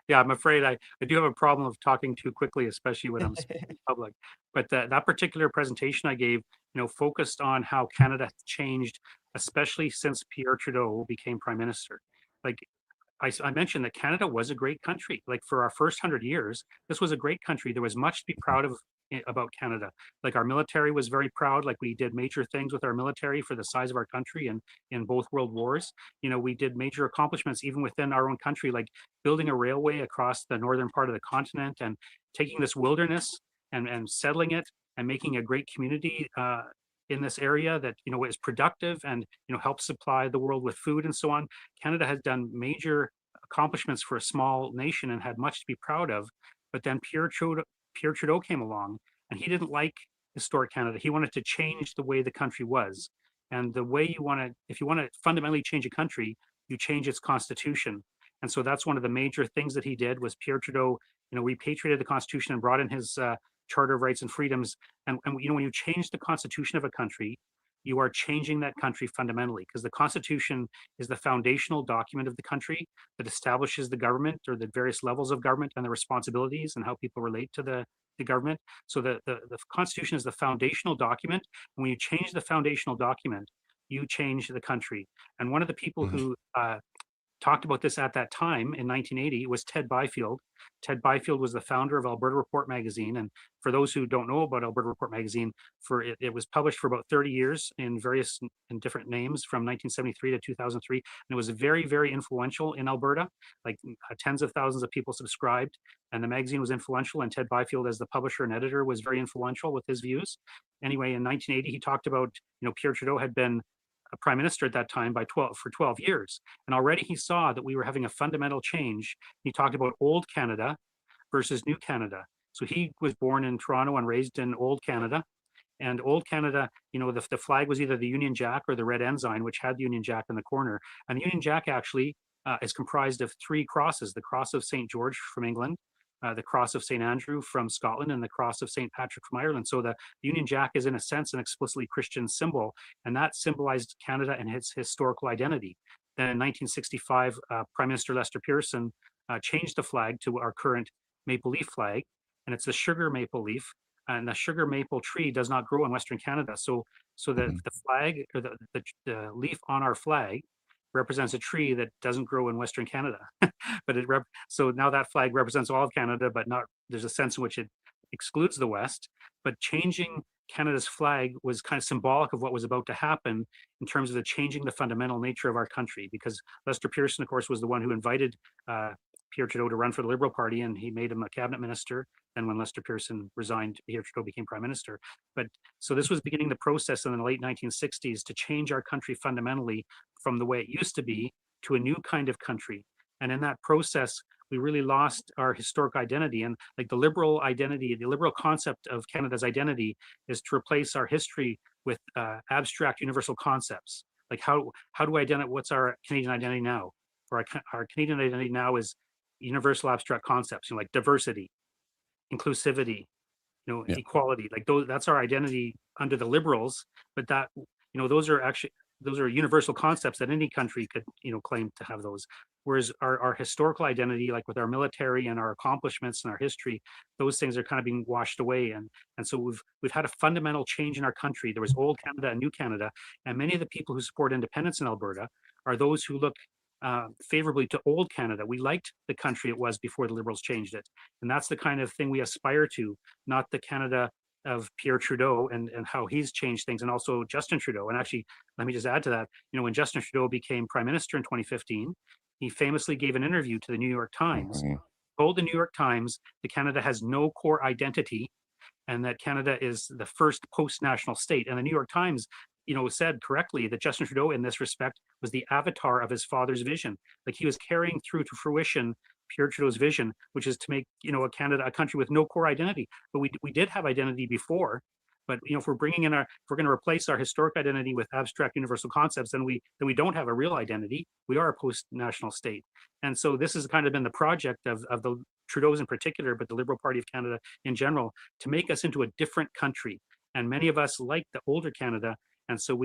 Yeah, I'm afraid I do have a problem of talking too quickly, especially when I'm speaking in public. But that particular presentation I gave, you know, focused on how Canada changed, especially since Pierre Trudeau became Prime Minister. Like, I mentioned that Canada was a great country. Like, for our first 100 years, this was a great country. There was much to be proud of about Canada. Like, our military was very proud. Like, we did major things with our military for the size of our country, and in both world wars, you know, we did major accomplishments even within our own country, like building a railway across the northern part of the continent and taking this wilderness and settling it and making a great community in this area that, you know, is productive and, you know, helps supply the world with food and so on. Canada has done major accomplishments for a small nation and had much to be proud of. But then Pierre Trudeau came along, and he didn't like historic Canada. He wanted to change the way the country was. And the way if you want to fundamentally change a country, you change its constitution. And so that's one of the major things that he did. Was Pierre Trudeau, you know, repatriated the constitution and brought in his Charter of Rights and Freedoms. And you know, when you change the constitution of a country, you are changing that country fundamentally, because the constitution is the foundational document of the country that establishes the government, or the various levels of government and the responsibilities and how people relate to the government. So the constitution is the foundational document. And when you change the foundational document, you change the country. And one of the people who talked about this at that time in 1980 was Ted Byfield. Ted Byfield was the founder of Alberta Report magazine. And for those who don't know about Alberta Report magazine, it was published for about 30 years in different names from 1973 to 2003. And it was very, very influential in Alberta. Like, tens of thousands of people subscribed, and the magazine was influential. And Ted Byfield, as the publisher and editor, was very influential with his views. Anyway, in 1980, he talked about, you know, Pierre Trudeau had been a prime minister at that time for 12 years. And already he saw that we were having a fundamental change. He talked about old Canada versus new Canada. So he was born in Toronto and raised in old Canada. And old Canada, you know, the flag was either the Union Jack or the Red Ensign, which had the Union Jack in the corner. And the Union Jack actually is comprised of three crosses: the cross of St. George from England, the cross of St. Andrew from Scotland and the cross of St. Patrick from Ireland. So the Union Jack is in a sense an explicitly Christian symbol, and that symbolized Canada and its historical identity. Then in 1965, Prime Minister Lester Pearson changed the flag to our current maple leaf flag, and it's the sugar maple leaf, and the sugar maple tree does not grow in Western Canada. So the flag, or the leaf on our flag, represents a tree that doesn't grow in Western Canada. But so now that flag represents all of Canada, but not, there's a sense in which it excludes the West. But changing Canada's flag was kind of symbolic of what was about to happen in terms of the changing the fundamental nature of our country, because Lester Pearson, of course, was the one who invited Pierre Trudeau to run for the Liberal Party, and he made him a cabinet minister. And when Lester Pearson resigned, Pierre Trudeau became prime minister. But so this was beginning the process in the late 1960s to change our country fundamentally from the way it used to be to a new kind of country. And in that process, we really lost our historic identity. And like the liberal identity, the liberal concept of Canada's identity is to replace our history with abstract universal concepts. Like how do we identify, what's our Canadian identity now? Or our Canadian identity now is universal abstract concepts, like diversity, inclusivity, equality. Like that's our identity under the liberals. But that, those are universal concepts that any country could, claim to have those. Whereas our historical identity, like with our military and our accomplishments and our history, those things are kind of being washed away. And so we've had a fundamental change in our country. There was old Canada and new Canada, and many of the people who support independence in Alberta are those who look favorably to old Canada. We liked the country it was before the Liberals changed it. And that's the kind of thing we aspire to, not the Canada of Pierre Trudeau and how he's changed things, and also Justin Trudeau. And actually, let me just add to that, when Justin Trudeau became prime minister in 2015, he famously gave an interview to the New York Times, told the New York Times that Canada has no core identity and that Canada is the first post-national state. And the New York Times said correctly that Justin Trudeau in this respect was the avatar of his father's vision. Like he was carrying through to fruition Pierre Trudeau's vision, which is to make, a country with no core identity. But we did have identity before. But if we're going to replace our historic identity with abstract universal concepts, then we don't have a real identity. We are a post-national state. And so this has kind of been the project of the Trudeau's in particular, but the Liberal Party of Canada in general, to make us into a different country. And many of us like the older Canada. And so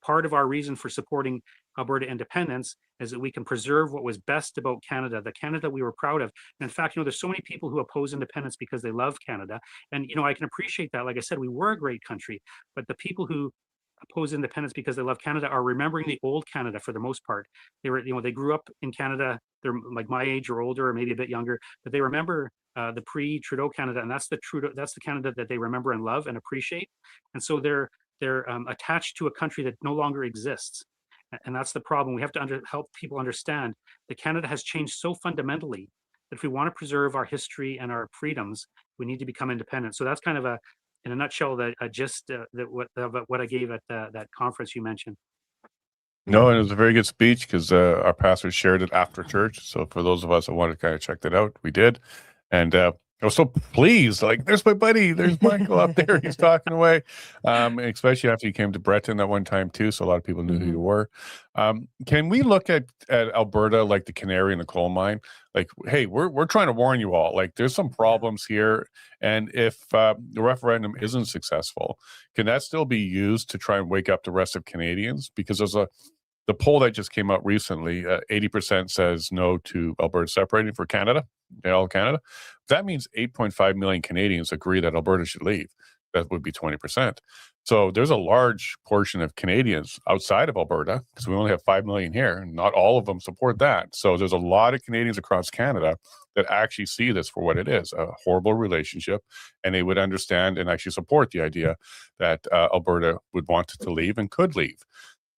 part of our reason for supporting Alberta independence is that we can preserve what was best about Canada, the Canada we were proud of. And in fact, there's so many people who oppose independence because they love Canada. And, I can appreciate that. Like I said, we were a great country, but the people who oppose independence because they love Canada are remembering the old Canada for the most part. They grew up in Canada. They're like my age or older, or maybe a bit younger, but they remember the pre-Trudeau Canada, and that's the Canada that they remember and love and appreciate. And so they're attached to a country that no longer exists. And that's the problem. We have to help people understand that Canada has changed so fundamentally that if we want to preserve our history and our freedoms, we need to become independent. So that's kind of in a nutshell, what I gave at that conference you mentioned. No, and it was a very good speech because our pastor shared it after church. So for those of us that wanted to kind of check that out, we did. And I was so pleased. Like, there's my buddy. There's Michael up there. He's talking away. Especially after he came to Breton that one time too. So a lot of people knew who you were. Can we look at Alberta like the canary in the coal mine? Like, hey, we're trying to warn you all. Like, there's some problems here. And if the referendum isn't successful, can that still be used to try and wake up the rest of Canadians? Because there's the poll that just came out recently, 80% says no to Alberta separating for Canada, all Canada. That means 8.5 million Canadians agree that Alberta should leave. That would be 20%. So there's a large portion of Canadians outside of Alberta, because we only have 5 million here, and not all of them support that. So there's a lot of Canadians across Canada that actually see this for what it is, a horrible relationship, and they would understand and actually support the idea that Alberta would want to leave and could leave.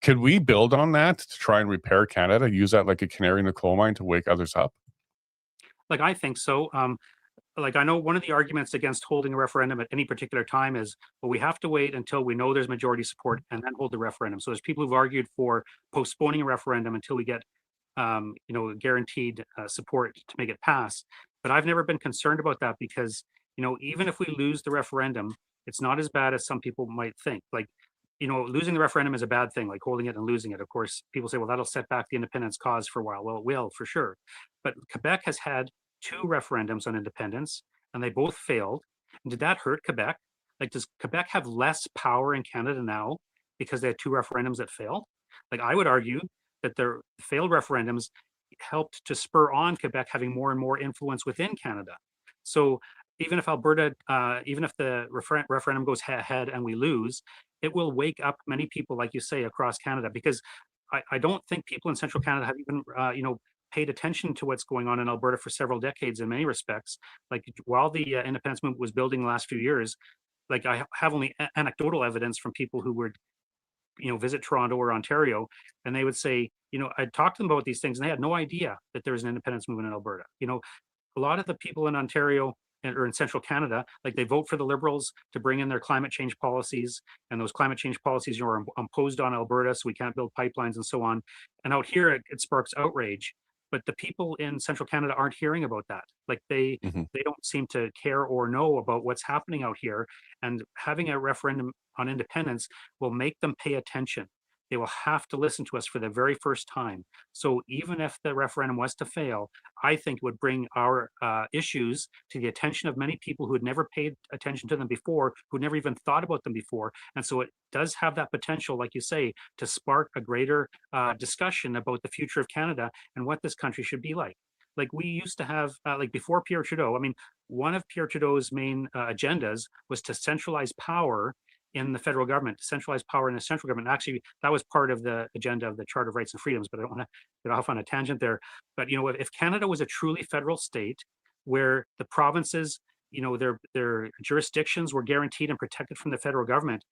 Could we build on that to try and repair Canada, use that like a canary in the coal mine to wake others up? Like, I think so. Like, I know one of the arguments against holding a referendum at any particular time is, well, we have to wait until we know there's majority support and then hold the referendum. So there's people who've argued for postponing a referendum until we get, guaranteed support to make it pass. But I've never been concerned about that because, even if we lose the referendum, it's not as bad as some people might think. Like, losing the referendum is a bad thing, like holding it and losing it. Of course, people say, well, that'll set back the independence cause for a while. Well, it will, for sure. But Quebec has had 2 referendums on independence, and they both failed. And did that hurt Quebec? Like, does Quebec have less power in Canada now because they had 2 referendums that failed? Like, I would argue that their failed referendums helped to spur on Quebec having more and more influence within Canada. So even if Alberta, even if the referendum goes ahead and we lose, it will wake up many people, like you say, across Canada, because I don't think people in central Canada have even, paid attention to what's going on in Alberta for several decades in many respects. Like, while the independence movement was building the last few years, like, I have only anecdotal evidence from people who would, visit Toronto or Ontario, and they would say, I'd talk to them about these things, and they had no idea that there was an independence movement in Alberta. A lot of the people in Ontario or in central Canada, like, they vote for the Liberals to bring in their climate change policies, and those climate change policies are imposed on Alberta, so we can't build pipelines and so on. And out here, it sparks outrage. But the people in central Canada aren't hearing about that. Like, they don't seem to care or know about what's happening out here. And having a referendum on independence will make them pay attention. They will have to listen to us for the very first time. So even if the referendum was to fail, I think it would bring our issues to the attention of many people who had never paid attention to them before, who never even thought about them before. And so it does have that potential, like you say, to spark a greater discussion about the future of Canada and what this country should be like. Like, we used to have, like, before Pierre Trudeau, I mean, one of Pierre Trudeau's main agendas was to centralize power in the federal government, centralized power in the central government. Actually, that was part of the agenda of the Charter of Rights and Freedoms, but I don't want to get off on a tangent there. But, if Canada was a truly federal state where the provinces, their jurisdictions were guaranteed and protected from the federal government,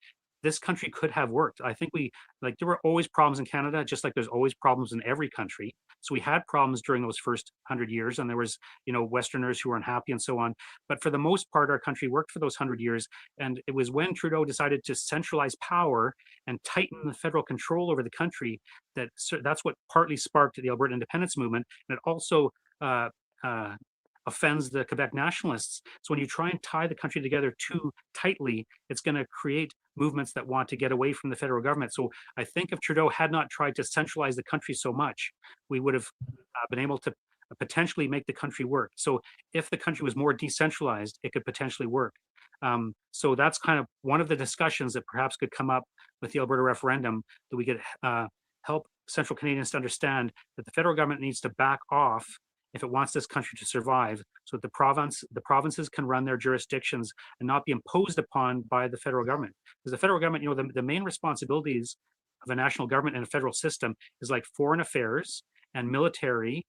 this country could have worked. I think there were always problems in Canada, just like there's always problems in every country. So we had problems during those first 100 years, and there was, Westerners who were unhappy and so on. But for the most part, our country worked for those 100 years. And it was when Trudeau decided to centralize power and tighten the federal control over the country that's what partly sparked the Alberta independence movement. And it also offends the Quebec nationalists. So when you try and tie the country together too tightly, it's going to create movements that want to get away from the federal government. So I think if Trudeau had not tried to centralize the country so much, we would have been able to potentially make the country work. So if the country was more decentralized, it could potentially work. So that's kind of one of the discussions that perhaps could come up with the Alberta referendum, that we could help Central Canadians to understand that the federal government needs to back off if it wants this country to survive, so that the provinces can run their jurisdictions and not be imposed upon by the federal government. Because the federal government, the main responsibilities of a national government and a federal system is like foreign affairs and military,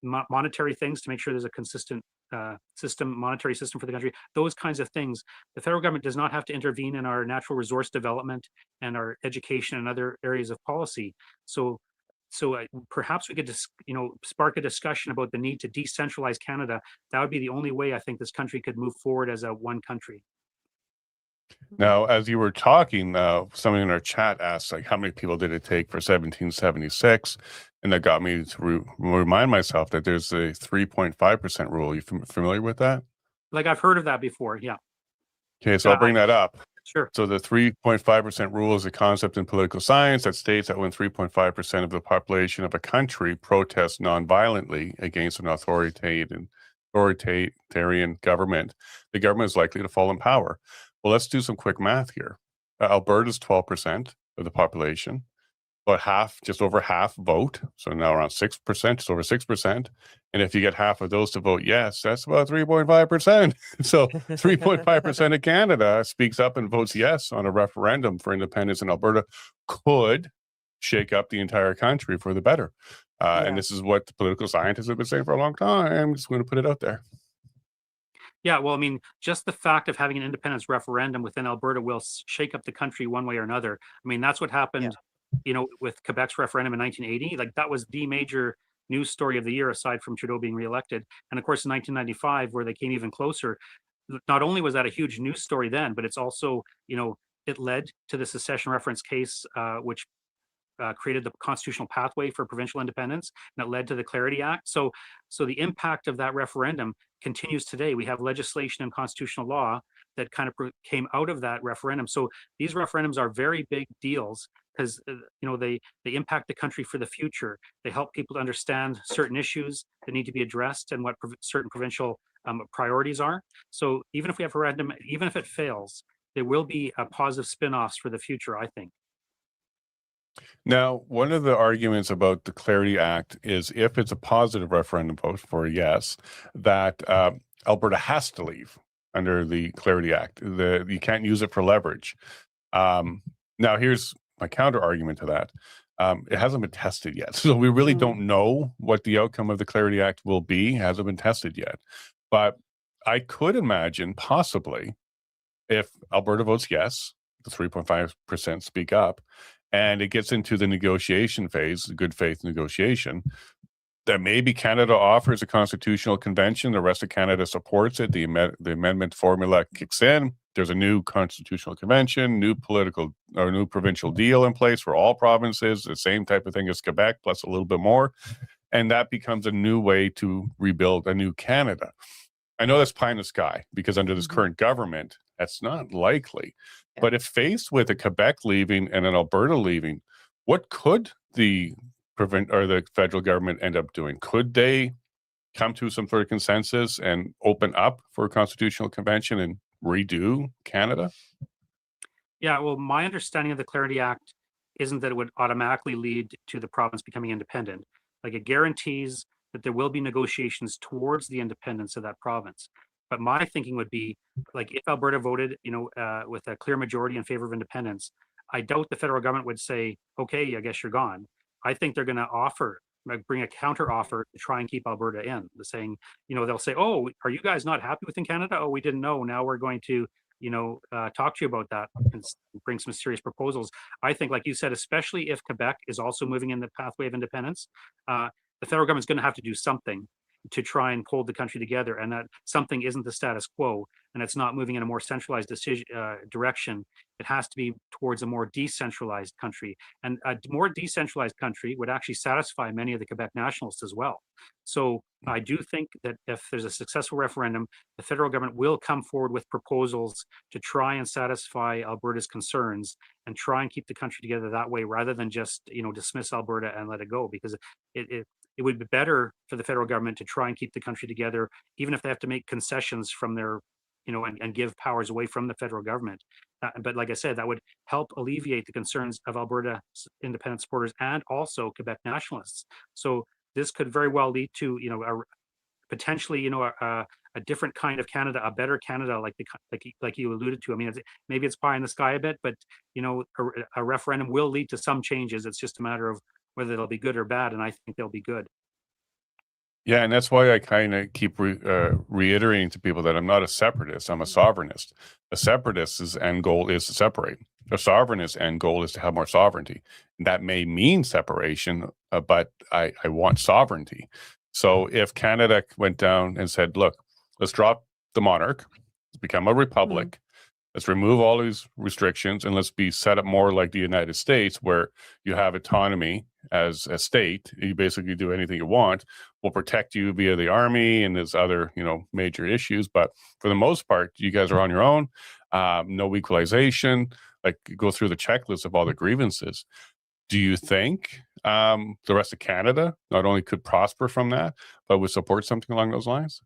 monetary things to make sure there's a consistent monetary system for the country, those kinds of things. The federal government does not have to intervene in our natural resource development and our education and other areas of policy. So perhaps we could spark a discussion about the need to decentralize Canada. That would be the only way I think this country could move forward as a one country. Now, as you were talking, somebody in our chat asked, like, how many people did it take for 1776? And that got me to remind myself that there's a 3.5% rule. Are you familiar with that? Like, I've heard of that before, yeah. Okay, so I'll bring that up. Sure. So the 3.5% rule is a concept in political science that states that when 3.5% of the population of a country protests nonviolently against an authoritarian government, the government is likely to fall in power. Well, let's do some quick math here. Alberta is 12% of the population, but just over half vote. So now around 6%, just over 6%. And if you get half of those to vote yes, that's about 3.5%. So 3.5% of Canada speaks up and votes yes on a referendum for independence in Alberta, could shake up the entire country for the better. And this is what the political scientists have been saying for a long time. I'm just going to put it out there. Yeah, well, I mean, just the fact of having an independence referendum within Alberta will shake up the country one way or another. I mean, that's what happened, with Quebec's referendum in 1980. Like, that was the major news story of the year, aside from Trudeau being reelected. And of course, in 1995, where they came even closer, not only was that a huge news story then, but it's also, it led to the secession reference case, which created the constitutional pathway for provincial independence, and it led to the Clarity Act. So the impact of that referendum continues today. We have legislation and constitutional law that kind of came out of that referendum. So these referendums are very big deals because they impact the country for the future. They help people to understand certain issues that need to be addressed and what certain provincial priorities are. So even if we have a referendum, even if it fails, there will be a positive spin-offs for the future, I think. Now, one of the arguments about the Clarity Act is if it's a positive referendum vote for a yes, that Alberta has to leave under the Clarity Act. You can't use it for leverage. Now, here's my counter argument to that. It hasn't been tested yet. So we really don't know what the outcome of the Clarity Act will be. It hasn't been tested yet. But I could imagine possibly if Alberta votes yes, the 3.5% speak up, and it gets into the negotiation phase, the good faith negotiation, that maybe Canada offers a constitutional convention, the rest of Canada supports it, the amendment formula kicks in, there's a new constitutional convention, new provincial deal in place for all provinces, the same type of thing as Quebec, plus a little bit more, and that becomes a new way to rebuild a new Canada. I know that's pie in the sky, because under this current government, that's not likely. Yeah. But if faced with a Quebec leaving and an Alberta leaving, what could the federal government end up doing? Could they come to some sort of consensus and open up for a constitutional convention and redo Canada? Yeah, well, my understanding of the Clarity Act isn't that it would automatically lead to the province becoming independent. Like, it guarantees that there will be negotiations towards the independence of that province. But my thinking would be, like, if Alberta voted, with a clear majority in favor of independence, I doubt the federal government would say, okay, I guess you're gone. I think they're going to bring a counter offer to try and keep Alberta in. The saying, they'll say, oh, are you guys not happy within Canada? Oh, we didn't know. Now we're going to, talk to you about that and bring some serious proposals. I think, like you said, especially if Quebec is also moving in the pathway of independence, the federal government's going to have to do something to try and hold the country together, and that something isn't the status quo, and it's not moving in a more centralized direction. It has to be towards a more decentralized country, and a more decentralized country would actually satisfy many of the Quebec nationalists as well. So I do think that if there's a successful referendum, the federal government will come forward with proposals to try and satisfy Alberta's concerns and try and keep the country together that way, rather than just dismiss Alberta and let it go, because it would be better for the federal government to try and keep the country together, even if they have to make concessions from their, and give powers away from the federal government. But like I said, that would help alleviate the concerns of Alberta independent supporters and also Quebec nationalists. So this could very well lead to, potentially, a different kind of Canada, a better Canada, like you alluded to. I mean, maybe it's pie in the sky a bit, but a referendum will lead to some changes. It's just a matter of whether they'll be good or bad, and I think they'll be good. Yeah, and that's why I kind of keep reiterating to people that I'm not a separatist, I'm a sovereignist. A separatist's end goal is to separate. A sovereignist end goal is to have more sovereignty. That may mean separation, but I want sovereignty. So if Canada went down and said, look, let's drop the monarch, let's become a republic, let's remove all these restrictions, and let's be set up more like the United States, where you have autonomy as a state. You basically do anything you want. We'll protect you via the army, and there's other, major issues. But for the most part, you guys are on your own. No equalization. Like, go through the checklist of all the grievances. Do you think the rest of Canada not only could prosper from that, but would support something along those lines?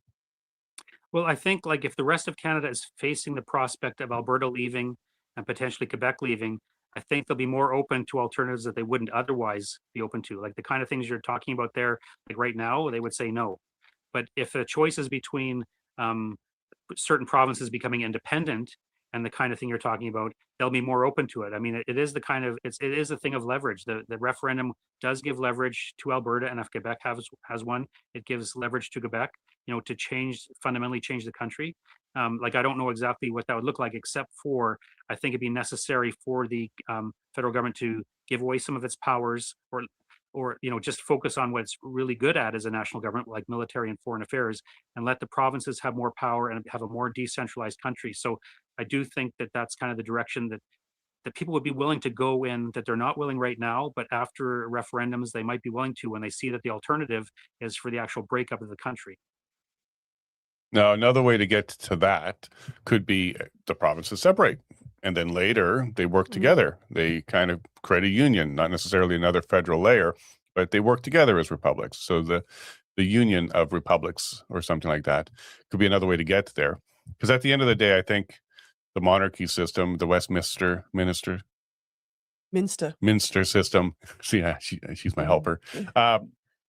Well, I think, like, if the rest of Canada is facing the prospect of Alberta leaving and potentially Quebec leaving, I think they'll be more open to alternatives that they wouldn't otherwise be open to. Like the kind of things you're talking about there, like right now, they would say no. But if the choice is between certain provinces becoming independent and the kind of thing you're talking about, they'll be more open to it. I mean, it is the kind of, it is a thing of leverage. The referendum does give leverage to Alberta, and if Quebec has one, it gives leverage to Quebec, to fundamentally change the country. Like, I don't know exactly what that would look like, except for, I think it'd be necessary for the federal government to give away some of its powers, or just focus on what it's really good at as a national government, like military and foreign affairs, and let the provinces have more power and have a more decentralized country. So I do think that that's kind of the direction that people would be willing to go in, that they're not willing right now, but after referendums, they might be willing to, when they see that the alternative is for the actual breakup of the country. Now, another way to get to that could be the provinces separate. And then later they work together. They kind of create a union, not necessarily another federal layer, but they work together as republics. So the union of republics or something like that could be another way to get there. Because at the end of the day, I think the monarchy system, the Westminster Minster system, she's my helper,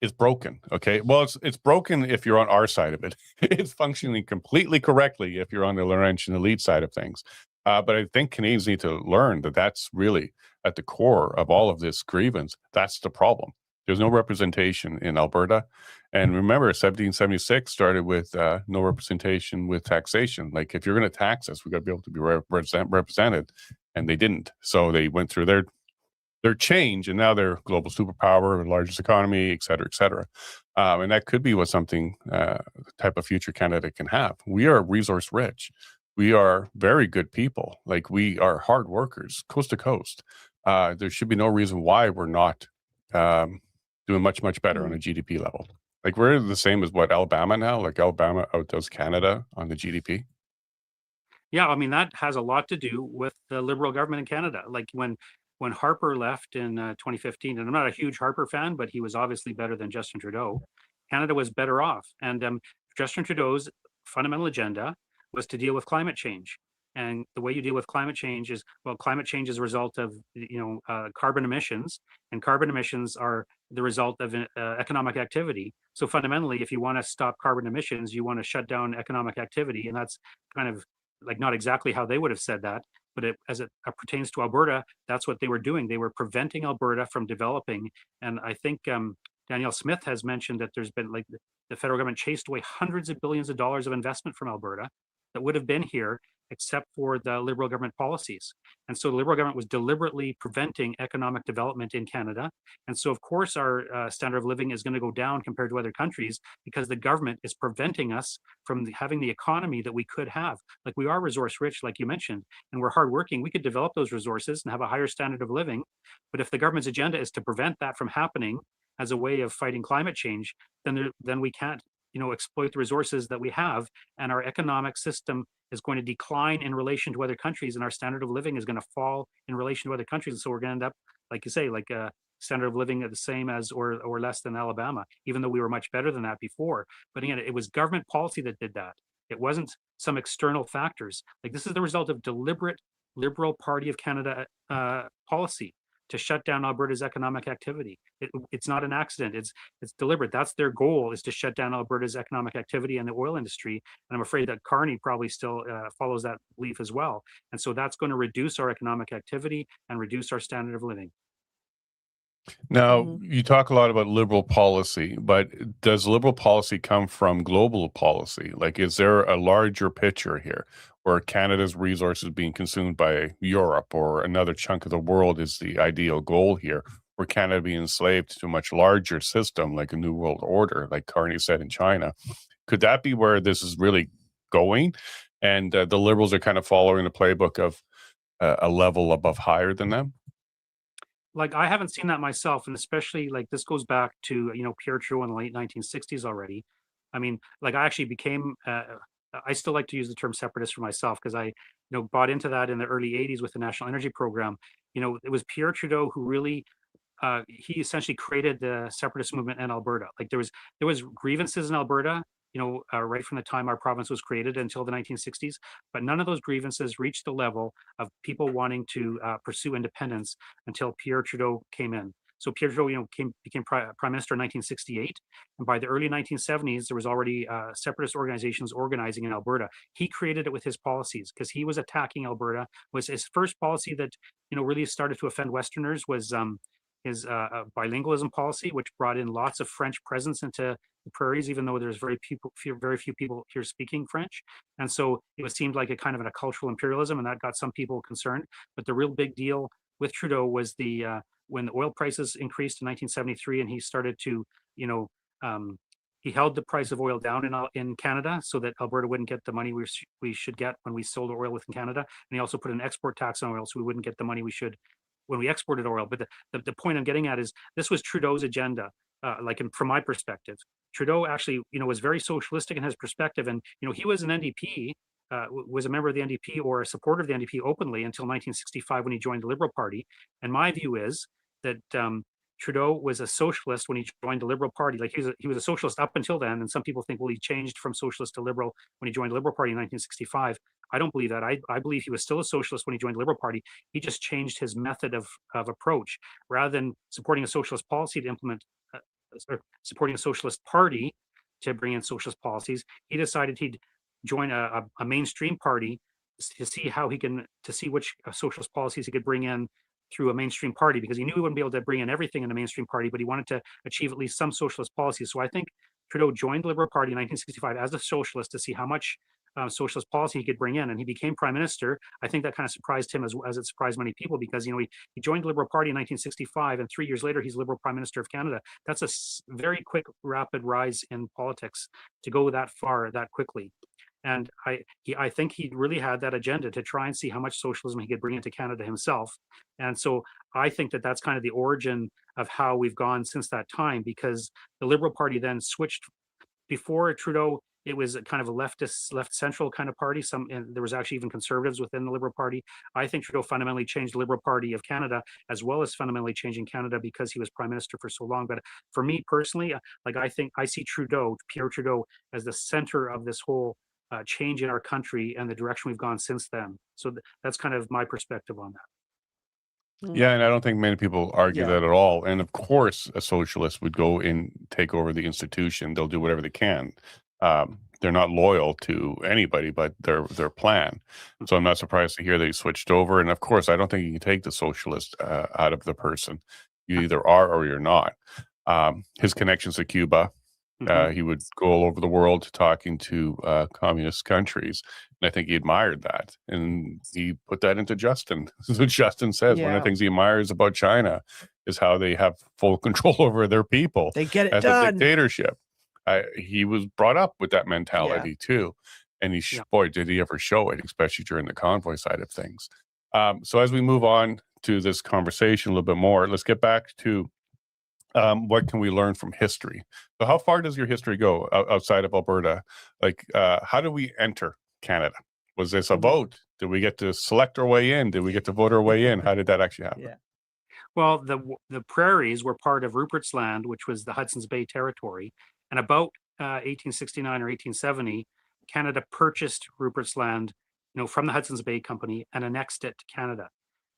is broken. Okay, well, it's broken if you're on our side of it. It's functioning completely correctly if you're on the Laurentian elite side of things. But I think Canadians need to learn that that's really at the core of all of this grievance. That's the problem. There's no representation in Alberta. And remember, 1776 started with no representation with taxation. Like, if you're going to tax us, we've got to be able to be represented. And they didn't. So they went through their change, and now they're global superpower, largest economy, et cetera, et cetera. And that could be what something, type of future Canada can have. We are resource rich. We are very good people. Like, we are hard workers, coast to coast. There should be no reason why we're not doing much, much better on a GDP level. Like, we're the same as what, Alabama now? Like, Alabama outdoes Canada on the GDP. Yeah, I mean, that has a lot to do with the Liberal government in Canada. Like when Harper left in 2015, and I'm not a huge Harper fan, but he was obviously better than Justin Trudeau. Canada was better off. And Justin Trudeau's fundamental agenda was to deal with climate change. And the way you deal with climate change is, well, climate change is a result of, carbon emissions, and carbon emissions are the result of economic activity. So fundamentally, if you want to stop carbon emissions, you want to shut down economic activity. And that's kind of like not exactly how they would have said that, but as it pertains to Alberta, that's what they were doing. They were preventing Alberta from developing. And I think Danielle Smith has mentioned that there's been, like, the federal government chased away hundreds of billions of dollars of investment from Alberta that would have been here except for the Liberal government policies. And so the Liberal government was deliberately preventing economic development in Canada. And so, of course, our standard of living is going to go down compared to other countries because the government is preventing us from having the economy that we could have. Like, we are resource rich, like you mentioned, and we're hardworking. We could develop those resources and have a higher standard of living. But if the government's agenda is to prevent that from happening as a way of fighting climate change, then we can't exploit the resources that we have, and our economic system is going to decline in relation to other countries, and our standard of living is going to fall in relation to other countries. And so we're going to end up, like you say, like a standard of living the same as or less than Alabama, even though we were much better than that before. But again, it was government policy that did that. It wasn't some external factors. Like, this is the result of deliberate Liberal Party of Canada policy to shut down Alberta's economic activity. It's not an accident. It's deliberate. That's their goal, is to shut down Alberta's economic activity and the oil industry. And I'm afraid that Carney probably still follows that belief as well. And so that's going to reduce our economic activity and reduce our standard of living. Now, you talk a lot about Liberal policy, but does Liberal policy come from global policy? Like, is there a larger picture here where Canada's resources being consumed by Europe or another chunk of the world is the ideal goal here, or Canada being enslaved to a much larger system, like a New World Order, like Carney said in China? Could that be where this is really going? And the Liberals are kind of following the playbook of a level above higher than them? Like, I haven't seen that myself, and especially, like, this goes back to Pierre Trudeau in the late 1960s already. I mean, like, I actually became I still like to use the term separatist for myself because I bought into that in the early 80s with the National Energy Program. It was Pierre Trudeau who really he essentially created the separatist movement in Alberta. Like, there was grievances in Alberta, right from the time our province was created until the 1960s, but none of those grievances reached the level of people wanting to pursue independence until Pierre Trudeau came in. So Pierre Trudeau, became prime minister in 1968, and by the early 1970s, there was already separatist organizations organizing in Alberta. He created it with his policies because he was attacking Alberta. Was his first policy that really started to offend Westerners was his bilingualism policy, which brought in lots of French presence into the prairies, even though there's very few people here speaking French. And so it seemed like a kind of a cultural imperialism, and that got some people concerned. But the real big deal with Trudeau was when the oil prices increased in 1973, and he started to, he held the price of oil down in Canada so that Alberta wouldn't get the money we should get when we sold oil within Canada. And he also put an export tax on oil so we wouldn't get the money we should when we exported oil. But the point I'm getting at is this was Trudeau's agenda. from my perspective. Trudeau actually, was very socialistic in his perspective, and he was an NDP, was a member of the NDP or a supporter of the NDP openly until 1965 when he joined the Liberal Party. And my view is that Trudeau was a socialist when he joined the Liberal Party. Like he was a socialist up until then, and some people think, well, he changed from socialist to liberal when he joined the Liberal Party in 1965. I don't believe that. I believe he was still a socialist when he joined the Liberal Party. He just changed his method of approach. Rather than supporting a socialist policy to implement, or supporting a socialist party to bring in socialist policies, he decided he'd join a mainstream party to see which socialist policies he could bring in through a mainstream party, because he knew he wouldn't be able to bring in everything in a mainstream party, but he wanted to achieve at least some socialist policies. So I think Trudeau joined the Liberal Party in 1965 as a socialist to see how much socialist policy he could bring in, and he became prime minister. I think that kind of surprised him as it surprised many people, because he joined the Liberal Party in 1965, and 3 years later he's Liberal Prime Minister of Canada. That's a very quick, rapid rise in politics to go that far that quickly. And I think he really had that agenda to try and see how much socialism he could bring into Canada himself. And so I think that that's kind of the origin of how we've gone since that time, because the Liberal Party then switched. Before Trudeau, it was a kind of a leftist, left central kind of party. And there was actually even conservatives within the Liberal Party. I think Trudeau fundamentally changed the Liberal Party of Canada, as well as fundamentally changing Canada, because he was prime minister for so long. But for me personally, I think I see Pierre Trudeau, as the center of this whole change in our country and the direction we've gone since then. So that's kind of my perspective on that. Yeah, and I don't think many people argue Yeah. that at all. And of course, a socialist would go and take over the institution. They'll do whatever they can. They're not loyal to anybody but their plan. So I'm not surprised to hear that he switched over. And of course, I don't think you can take the socialist out of the person. You either are or you're not. His connections to Cuba. He would go all over the world talking to communist countries. And I think he admired that. And he put that into Justin. So Justin says one of the things he admires about China is how they have full control over their people. They get it as done. a dictatorship. He was brought up with that mentality too. And boy, did he ever show it, especially during the convoy side of things. So as we move on to this conversation a little bit more, let's get back to what can we learn from history? So how far does your history go outside of Alberta? Like, how do we enter Canada? Was this a vote? Did we get to select our way in? Did we get to vote our way in? How did that actually happen? Yeah. Well, the prairies were part of Rupert's Land, which was the Hudson's Bay Territory. And about 1869 or 1870, Canada purchased Rupert's Land, from the Hudson's Bay Company, and annexed it to Canada.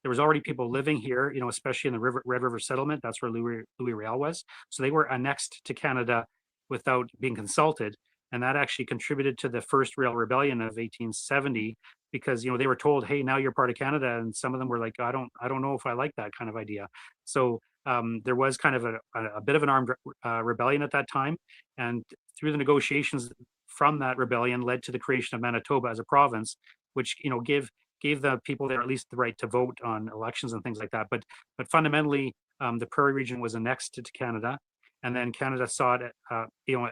There was already people living here, especially in the Red River settlement. That's where Louis Riel was. So they were annexed to Canada without being consulted. And that actually contributed to the first Riel Rebellion of 1870, because, they were told, hey, now you're part of Canada. And some of them were like, I don't know if I like that kind of idea. So there was kind of a bit of an armed rebellion at that time. And through the negotiations from that rebellion led to the creation of Manitoba as a province, which, gave the people there at least the right to vote on elections and things like that. But fundamentally, the Prairie region was annexed to Canada, and then Canada saw it,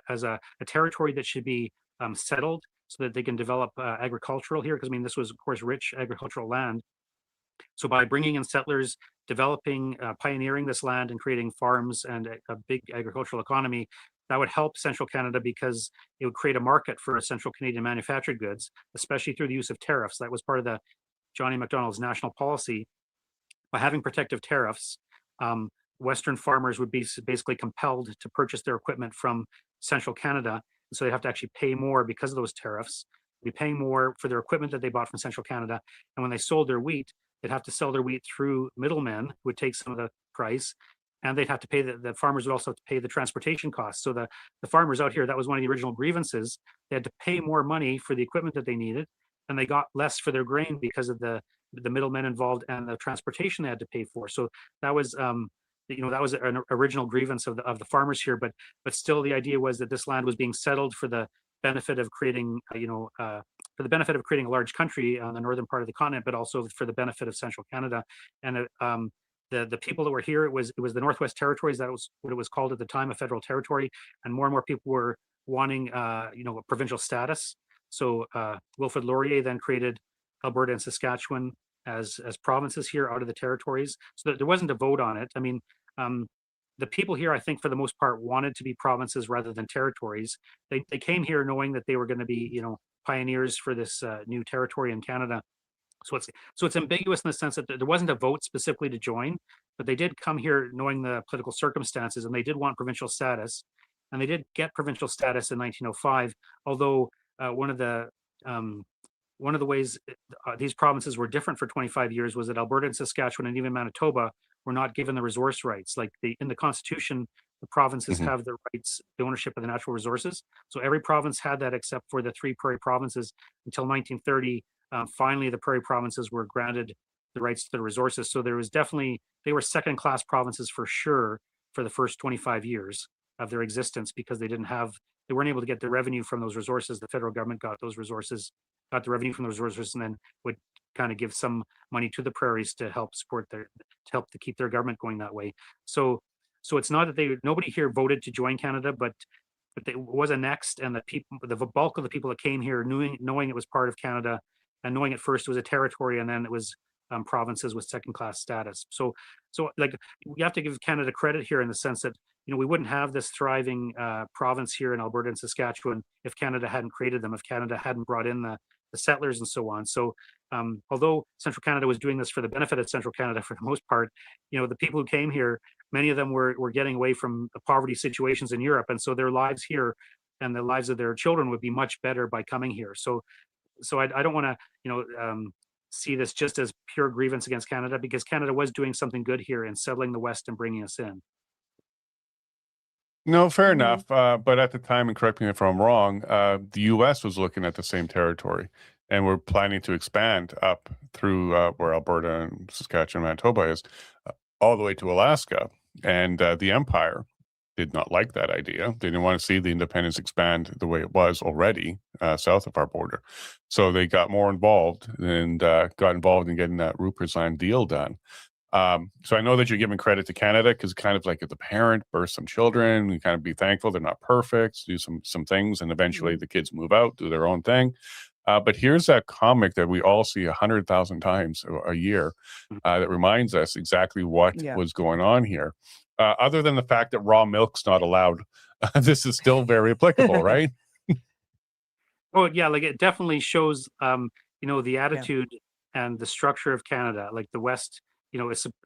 as a territory that should be settled so that they can develop agricultural here. Because this was, of course, rich agricultural land. So by bringing in settlers, developing, pioneering this land, and creating farms and a big agricultural economy, that would help central Canada, because it would create a market for central Canadian manufactured goods, especially through the use of tariffs. That was part of the Johnny MacDonald's national policy. By having protective tariffs, Western farmers would be basically compelled to purchase their equipment from central Canada. So they have to actually pay more because of those tariffs. They'd be paying more for their equipment that they bought from central Canada. And when they sold their wheat, they'd have to sell their wheat through middlemen who would take some of the price. And they'd have to pay the farmers would also have to pay the transportation costs. So the farmers out here, that was one of the original grievances. They had to pay more money for the equipment that they needed, and they got less for their grain because of the middlemen involved and the transportation they had to pay for. So that was that was an original grievance of the farmers here. But still, the idea was that this land was being settled for the benefit of creating for the benefit of creating a large country on the northern part of the continent, but also for the benefit of central Canada. And the people that were here, it was the Northwest Territories. That was what it was called at the time, a federal territory. And more people were wanting a provincial status. So Wilfrid Laurier then created Alberta and Saskatchewan as provinces here out of the territories. So there wasn't a vote on it. the people here, I think, for the most part, wanted to be provinces rather than territories. They came here knowing that they were going to be, pioneers for this new territory in Canada. So it's ambiguous in the sense that there wasn't a vote specifically to join, but they did come here knowing the political circumstances, and they did want provincial status, and they did get provincial status in 1905. Although um, one of the ways these provinces were different for 25 years was that Alberta and Saskatchewan and even Manitoba were not given the resource rights. Like in the Constitution, the provinces Mhm. have the rights, the ownership of the natural resources. So every province had that except for the three prairie provinces until 1930. Finally, the prairie provinces were granted the rights to the resources. So there was definitely, they were second class provinces for sure for the first 25 years of their existence because they weren't able to get the revenue from those resources. The federal government got those resources, got the revenue from those resources, and then would kind of give some money to the prairies to help support to help to keep their government going that way. So it's not that nobody here voted to join Canada, but it was annexed, and the bulk of the people that came here knowing it was part of Canada, and knowing at first it was a territory, and then it was provinces with second class status. So like we have to give Canada credit here in the sense that we wouldn't have this thriving province here in Alberta and Saskatchewan if Canada hadn't created them, if Canada hadn't brought in the settlers and so on. So although Central Canada was doing this for the benefit of Central Canada for the most part, the people who came here, many of them were getting away from the poverty situations in Europe, and so their lives here and the lives of their children would be much better by coming here. So I don't want to see this just as pure grievance against Canada, because Canada was doing something good here in settling the West and bringing us in. No, fair Mhm. enough. But at the time, and correct me if I'm wrong, the U.S. was looking at the same territory and we're planning to expand up through where Alberta and Saskatchewan, Manitoba is, all the way to Alaska. And the Empire did not like that idea. They didn't want to see the independence expand the way it was already south of our border. So they got more involved and got involved in getting that Rupert's Land deal done. So I know that you're giving credit to Canada because kind of like as a parent, birth some children, you kind of be thankful they're not perfect, do some things, and eventually the kids move out, do their own thing. But here's that comic that we all see 100,000 times a year that reminds us exactly what Yeah. was going on here. Other than the fact that raw milk's not allowed, this is still very applicable, right? Oh yeah, like it definitely shows the attitude and the structure of Canada. Like the West,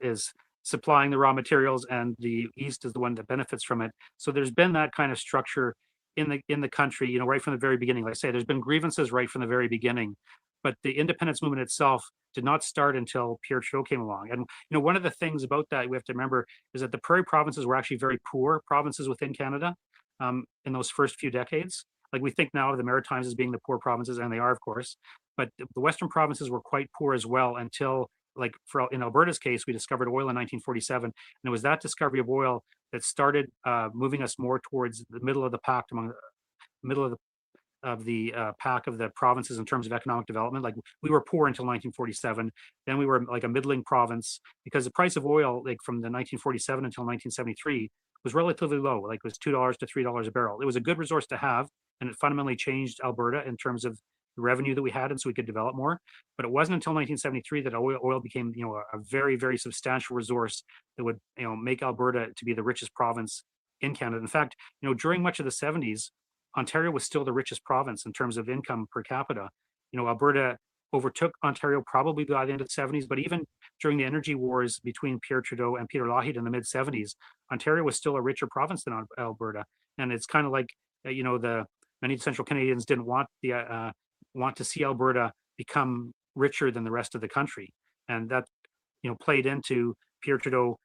is supplying the raw materials, and the East is the one that benefits from it. So there's been that kind of structure in the country, right from the very beginning. Like I say, there's been grievances right from the very beginning, but the independence movement itself did not start until Pierre Trudeau came along. And one of the things about that we have to remember is that the prairie provinces were actually very poor provinces within Canada in those first few decades. Like we think now of the Maritimes as being the poor provinces, and they are, of course, but the Western provinces were quite poor as well until, like in Alberta's case, we discovered oil in 1947, and it was that discovery of oil that started moving us more towards the middle of the pack, among the middle of the pack of the provinces in terms of economic development. Like we were poor until 1947, then we were like a middling province because the price of oil, like from the 1947 until 1973, was relatively low. Like it was $2 to $3 a barrel. It was a good resource to have, and it fundamentally changed Alberta in terms of the revenue that we had, and so we could develop more. But it wasn't until 1973 that oil became, a very, very substantial resource that would, make Alberta to be the richest province in Canada. In fact, during much of the 70s, Ontario was still the richest province in terms of income per capita. Alberta overtook Ontario probably by the end of the 70s, but even during the energy wars between Pierre Trudeau and Peter Lougheed in the mid 70s, Ontario was still a richer province than Alberta. And it's kind of like, the many Central Canadians didn't want to see Alberta become richer than the rest of the country. And that, played into Pierre Trudeau,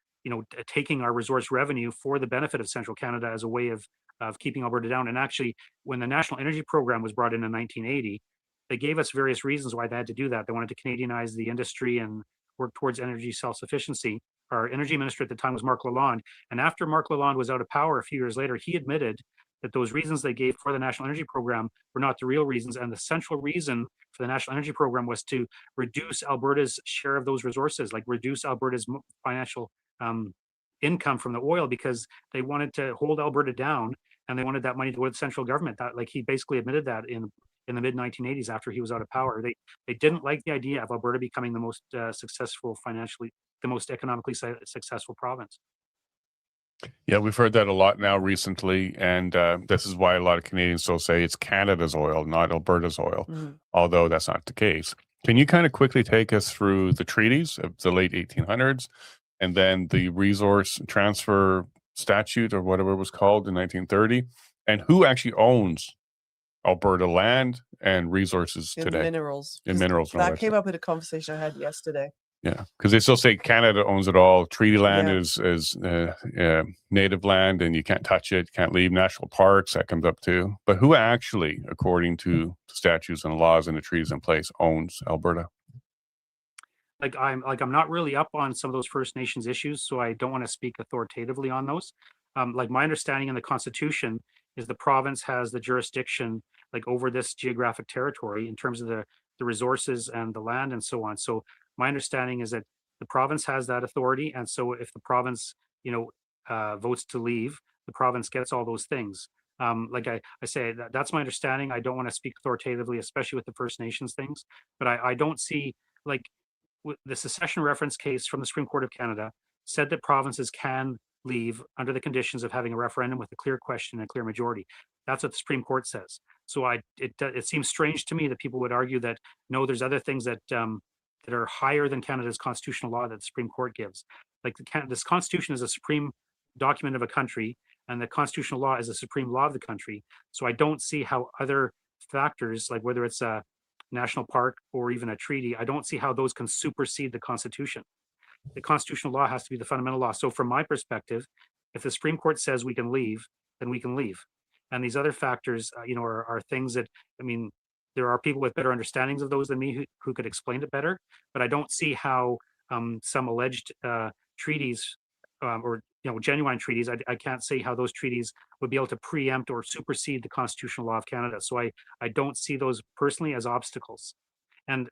taking our resource revenue for the benefit of Central Canada as a way of keeping Alberta down. And actually, when the National Energy Program was brought in 1980, they gave us various reasons why they had to do that. They wanted to Canadianize the industry and work towards energy self-sufficiency. Our energy minister at the time was Marc Lalonde. And after Marc Lalonde was out of power a few years later, he admitted that those reasons they gave for the National Energy Program were not the real reasons. And the central reason for the National Energy Program was to reduce Alberta's share of those resources, like reduce Alberta's financial income from the oil, because they wanted to hold Alberta down, and they wanted that money to go to the central government. That, like, he basically admitted that in the mid 1980s after he was out of power. They didn't like the idea of Alberta becoming the most successful financially, the most economically successful province. Yeah, we've heard that a lot now recently, and this is why a lot of Canadians still say it's Canada's oil, not Alberta's oil, although that's not the case. Can you kind of quickly take us through the treaties of the late 1800s and then the resource transfer statute or whatever it was called in 1930, and who actually owns Alberta land and resources In today? minerals. In 'Cause minerals. and all That that came stuff. up in a conversation I had yesterday. Yeah, because they still say Canada owns it all. Treaty land Yeah. is native land, and you can't touch it. Can't leave. National parks, that comes up too. But who actually, according to statutes and laws and the treaties in place, owns Alberta? I'm not really up on some of those First Nations issues, so I don't want to speak authoritatively on those. Like my understanding in the Constitution is the province has the jurisdiction like over this geographic territory in terms of the resources and the land and so on. So my understanding is that the province has that authority, and so if the province, votes to leave, the province gets all those things. Like I say, that's my understanding. I don't want to speak authoritatively, especially with the First Nations things, but I don't see like the secession reference case from the Supreme Court of Canada said that provinces can leave under the conditions of having a referendum with a clear question and a clear majority. That's what the Supreme Court says. So it seems strange to me that people would argue that no, there's other things that that are higher than Canada's constitutional law that the Supreme Court gives. Like this Constitution is a supreme document of a country, and the constitutional law is a supreme law of the country. So I don't see how other factors, like whether it's a national park or even a treaty, I don't see how those can supersede the Constitution. The constitutional law has to be the fundamental law. So from my perspective, if the Supreme Court says we can leave, then we can leave. And these other factors, are things that, I mean, there are people with better understandings of those than me who could explain it better, but I don't see how some alleged treaties or genuine treaties, I can't say how those treaties would be able to preempt or supersede the constitutional law of Canada. So I don't see those personally as obstacles. And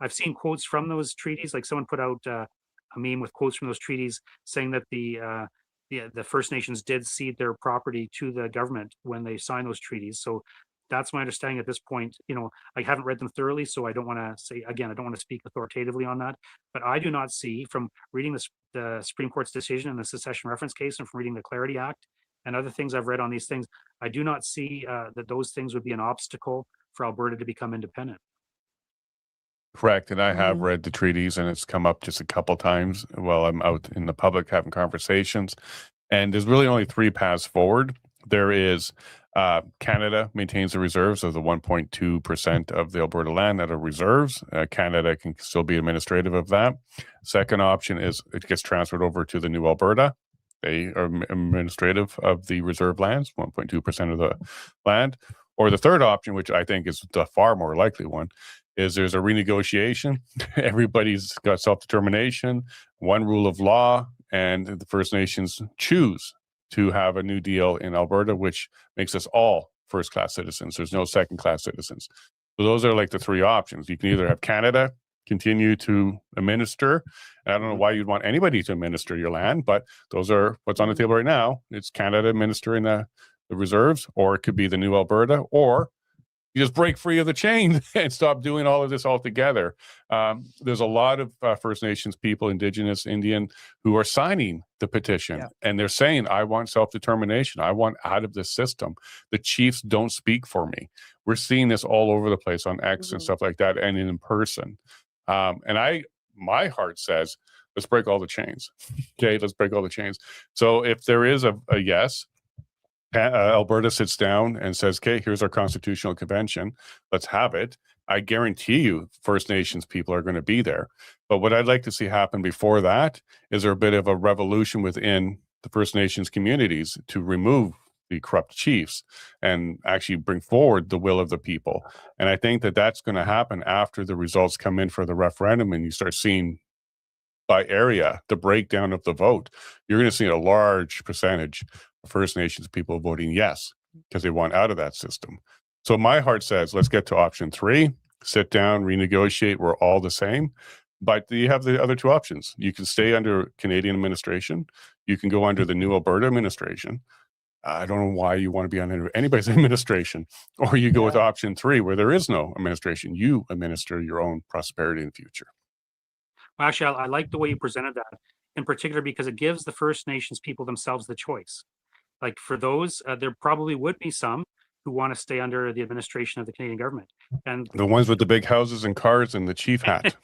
I've seen quotes from those treaties, like someone put out a meme with quotes from those treaties saying that the First Nations did cede their property to the government when they signed those treaties. So that's my understanding at this point. I haven't read them thoroughly, so I don't want to say, again, I don't want to speak authoritatively on that. But I do not see, from reading the Supreme Court's decision in the secession reference case and from reading the Clarity Act and other things I've read on these things, I do not see that those things would be an obstacle for Alberta to become independent. Correct. And I have read the treaties, and it's come up just a couple times while I'm out in the public having conversations. And there's really only three paths forward. There is Canada maintains the reserves of the 1.2% of the Alberta land that are reserves. Canada can still be administrative of that. Second option is it gets transferred over to the new Alberta. They are administrative of the reserve lands, 1.2% of the land. Or the third option, which I think is the far more likely one, is there's a renegotiation. Everybody's got self-determination, one rule of law, and the First Nations choose to have a new deal in Alberta, which makes us all first-class citizens. There's no second-class citizens. So those are like the three options. You can either have Canada continue to administer. And I don't know why you'd want anybody to administer your land, but those are what's on the table right now. It's Canada administering the reserves, or it could be the new Alberta, or you just break free of the chain and stop doing all of this altogether. There's a lot of First Nations people, Indigenous, Indian, who are signing the petition. Yeah. And they're saying, I want self-determination. I want out of this system. The chiefs don't speak for me. We're seeing this all over the place on X and stuff like that, and in person. And my heart says, let's break all the chains. Okay, let's break all the chains. So if there is a yes, Alberta sits down and says, okay, here's our constitutional convention. Let's have it. I guarantee you First Nations people are going to be there. But what I'd like to see happen before that is there a bit of a revolution within the First Nations communities to remove the corrupt chiefs and actually bring forward the will of the people. And I think that that's going to happen after the results come in for the referendum and you start seeing by area the breakdown of the vote. You're going to see a large percentage First Nations people voting yes because they want out of that system. So my heart says, let's get to option 3, sit down, renegotiate. We're all the same. But you have the other two options. You can stay under Canadian administration. You can go under the new Alberta administration. I don't know why you want to be under anybody's administration. Or you go with option 3 where there is no administration. You administer your own prosperity in the future. Well, actually, I like the way you presented that. in particular because it gives the First Nations people themselves the choice. Like for those, there probably would be some who want to stay under the administration of the Canadian government. And The ones with the big houses and cars and the chief hat.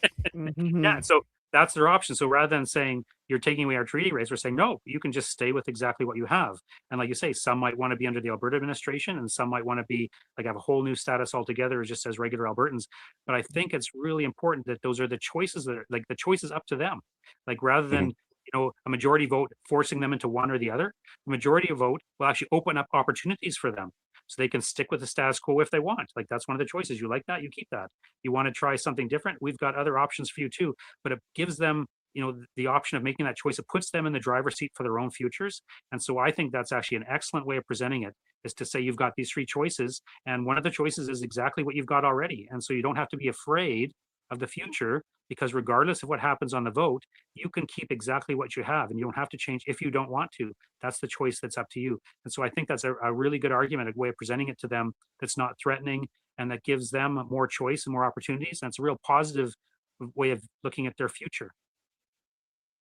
yeah, so that's their option. So rather than saying you're taking away our treaty rights, we're saying no, you can just stay with exactly what you have. And like you say, some might want to be under the Alberta administration, and some might want to be like have a whole new status altogether, just as regular Albertans. But I think it's really important that those are the choices that are like the choices up to them. Like rather than a majority vote forcing them into one or the other, the majority vote will actually open up opportunities for them. So they can stick with the status quo if they want. Like that's one of the choices. You like that, you keep that. You want to try something different, we've got other options for you too. But it gives them, the option of making that choice. It puts them in the driver's seat for their own futures. And so I think that's actually an excellent way of presenting it, is to say you've got these three choices, and one of the choices is exactly what you've got already. And so you don't have to be afraid of the future, because regardless of what happens on the vote, you can keep exactly what you have, and you don't have to change if you don't want to. That's the choice that's up to you. And so I think that's a really good argument, a way of presenting it to them that's not threatening and that gives them more choice and more opportunities. And it's a real positive way of looking at their future.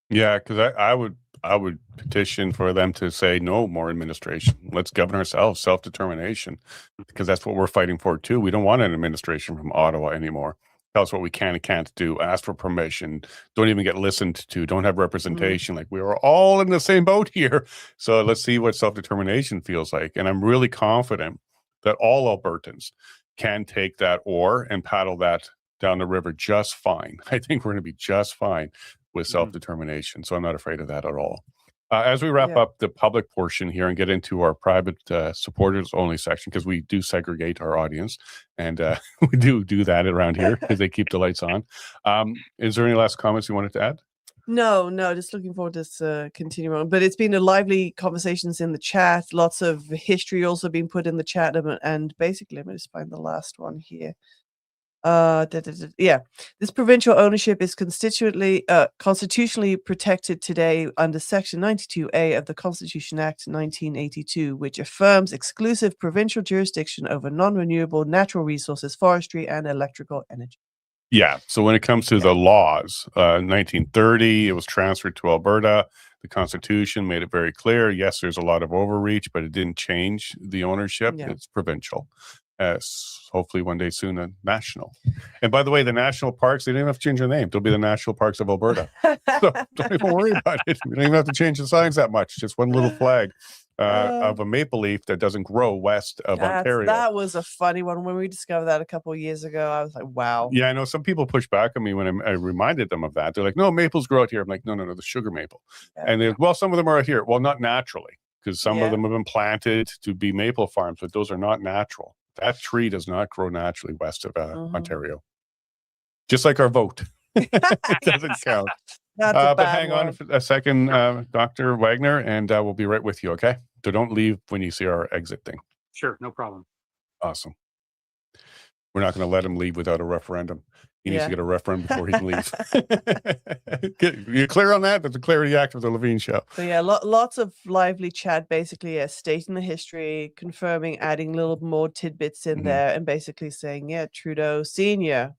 Yeah, because I would petition for them to say no more administration. Let's govern ourselves, self-determination, because that's what we're fighting for too. We don't want an administration from Ottawa anymore. Tell us what we can and can't do, ask for permission, don't even get listened to, don't have representation. Like we are all in the same boat here. So let's see what self-determination feels like. And I'm really confident that all Albertans can take that oar and paddle that down the river just fine. I think we're going to be just fine with self-determination. So I'm not afraid of that at all. As we wrap up the public portion here and get into our private supporters only section, because we do segregate our audience, and we do that around here because they keep the lights on. Is there any last comments you wanted to add? No, just looking forward to this continuing on. But it's been a lively conversations in the chat. Lots of history also being put in the chat. And basically, let me just find the last one here. This provincial ownership is constitutionally protected today under Section 92A of the Constitution Act 1982, which affirms exclusive provincial jurisdiction over non-renewable natural resources, forestry, and electrical energy. Yeah. So when it comes to the laws, 1930, it was transferred to Alberta. The Constitution made it very clear. Yes, there's a lot of overreach, but it didn't change the ownership. Yeah. It's provincial. Hopefully one day soon a national. And by the way, the national parks, they don't even have to change their name. They'll be the National Parks of Alberta. So don't even worry about it. We don't even have to change the signs that much. Just one little flag of a maple leaf that doesn't grow west of Ontario. That was a funny one. When we discovered that a couple of years ago, I was like, wow. Yeah, I know some people push back on me when I reminded them of that. They're like, no, maples grow out here. I'm like, no, the sugar maple. Yeah. And they're, well, some of them are out here. Well, not naturally, because some of them have been planted to be maple farms, but those are not natural. That tree does not grow naturally west of Ontario. Just like our vote. It doesn't count. But hang on for a second, Dr. Wagner, and we'll be right with you, okay? So don't leave when you see our exit thing. Sure, no problem. Awesome. We're not going to let him leave without a referendum. He needs to get a referendum before he can leave. You clear on that? That's a Clarity Act of the Levine Show. So yeah, lots of lively chat, basically stating the history, confirming, adding little more tidbits in there, and basically saying, Trudeau Senior,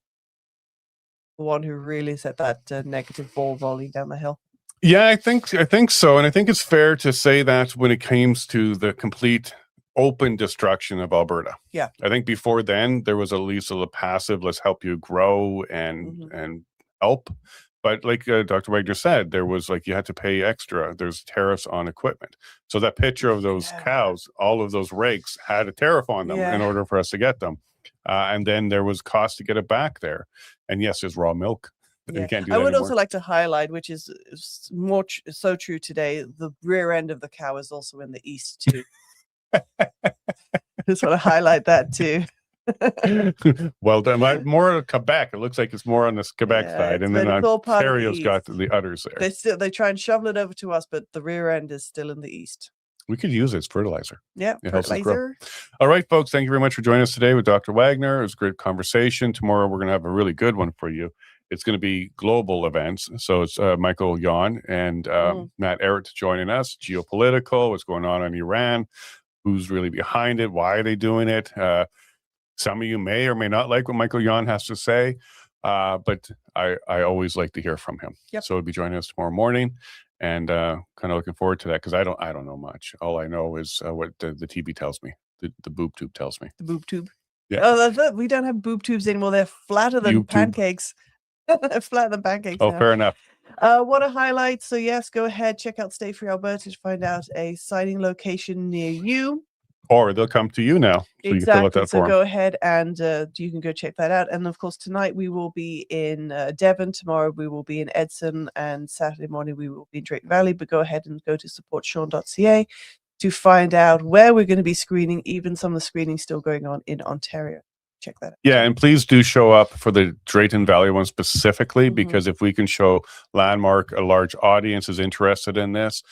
the one who really set that negative ball rolling down the hill. Yeah, I think so. And I think it's fair to say that when it comes to the complete open destruction of Alberta. Yeah. I think before then there was at least a passive, let's help you grow and help. But like Dr. Wagner said, there was like, you had to pay extra. There's tariffs on equipment. So that picture of those cows, all of those rakes had a tariff on them in order for us to get them. And then there was cost to get it back there. And yes, there's raw milk. You can't do that I would anymore. also like to highlight, which is more so true today, the rear end of the cow is also in the east too. Just want to highlight that too. Well done. More of Quebec. It looks like it's more on this Quebec side, and then Ontario's got the udders there. They try and shovel it over to us, but the rear end is still in the east. We could use it as fertilizer. Yeah, it helps us grow. fertilizer. All right, folks. Thank you very much for joining us today with Dr. Wagner. It was a great conversation. Tomorrow we're going to have a really good one for you. It's going to be global events. So it's Michael Yon and Matt Ehret joining us. Geopolitical, what's going on in Iran, who's really behind it, why are they doing it? Some of you may or may not like what Michael Yon has to say. But I always like to hear from him. Yep. So he'll be joining us tomorrow morning, and kind of looking forward to that because I don't know much. All I know is what the TV tells me, the boob tube tells me. The boob tube. Yeah. Oh, that's it. We don't have boob tubes anymore. They're flatter than YouTube. pancakes. They're flatter than pancakes. Oh, now. fair enough. What a highlight. So yes, go ahead, check out Stay Free Alberta to find out a signing location near you. Or they'll come to you now. So you can fill out that So form. go ahead and you can go check that out. And of course, tonight we will be in Devon. Tomorrow we will be in Edson, and Saturday morning we will be in Drake Valley. But go ahead and go to supportsean.ca to find out where we're going to be screening. Even some of the screening still going on in Ontario. Check that out. Yeah, and please do show up for the Drayton Valley one specifically, Mhm. because if we can show Landmark a large audience is interested in this,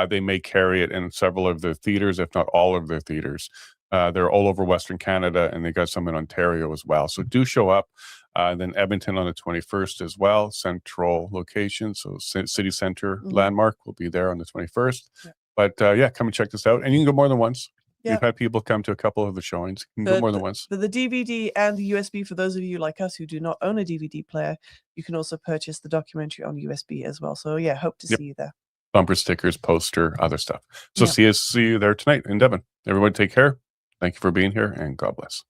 they may carry it in several of their theaters, if not all of their theaters. They're all over Western Canada, and they got some in Ontario as well. So do show up. Then Edmonton on the 21st as well, central location. So city center Mhm. Landmark will be there on the 21st. Yeah. But yeah, come and check this out. And you can go more than once. Yeah. We've had people come to a couple of the showings. You can go more than once. The DVD and the USB, for those of you like us who do not own a DVD player, you can also purchase the documentary on USB as well. So yeah, hope to Yep. see you there. Bumper stickers, poster, other stuff. So Yeah. see you there tonight in Devon. Everyone take care. Thank you for being here, and God bless.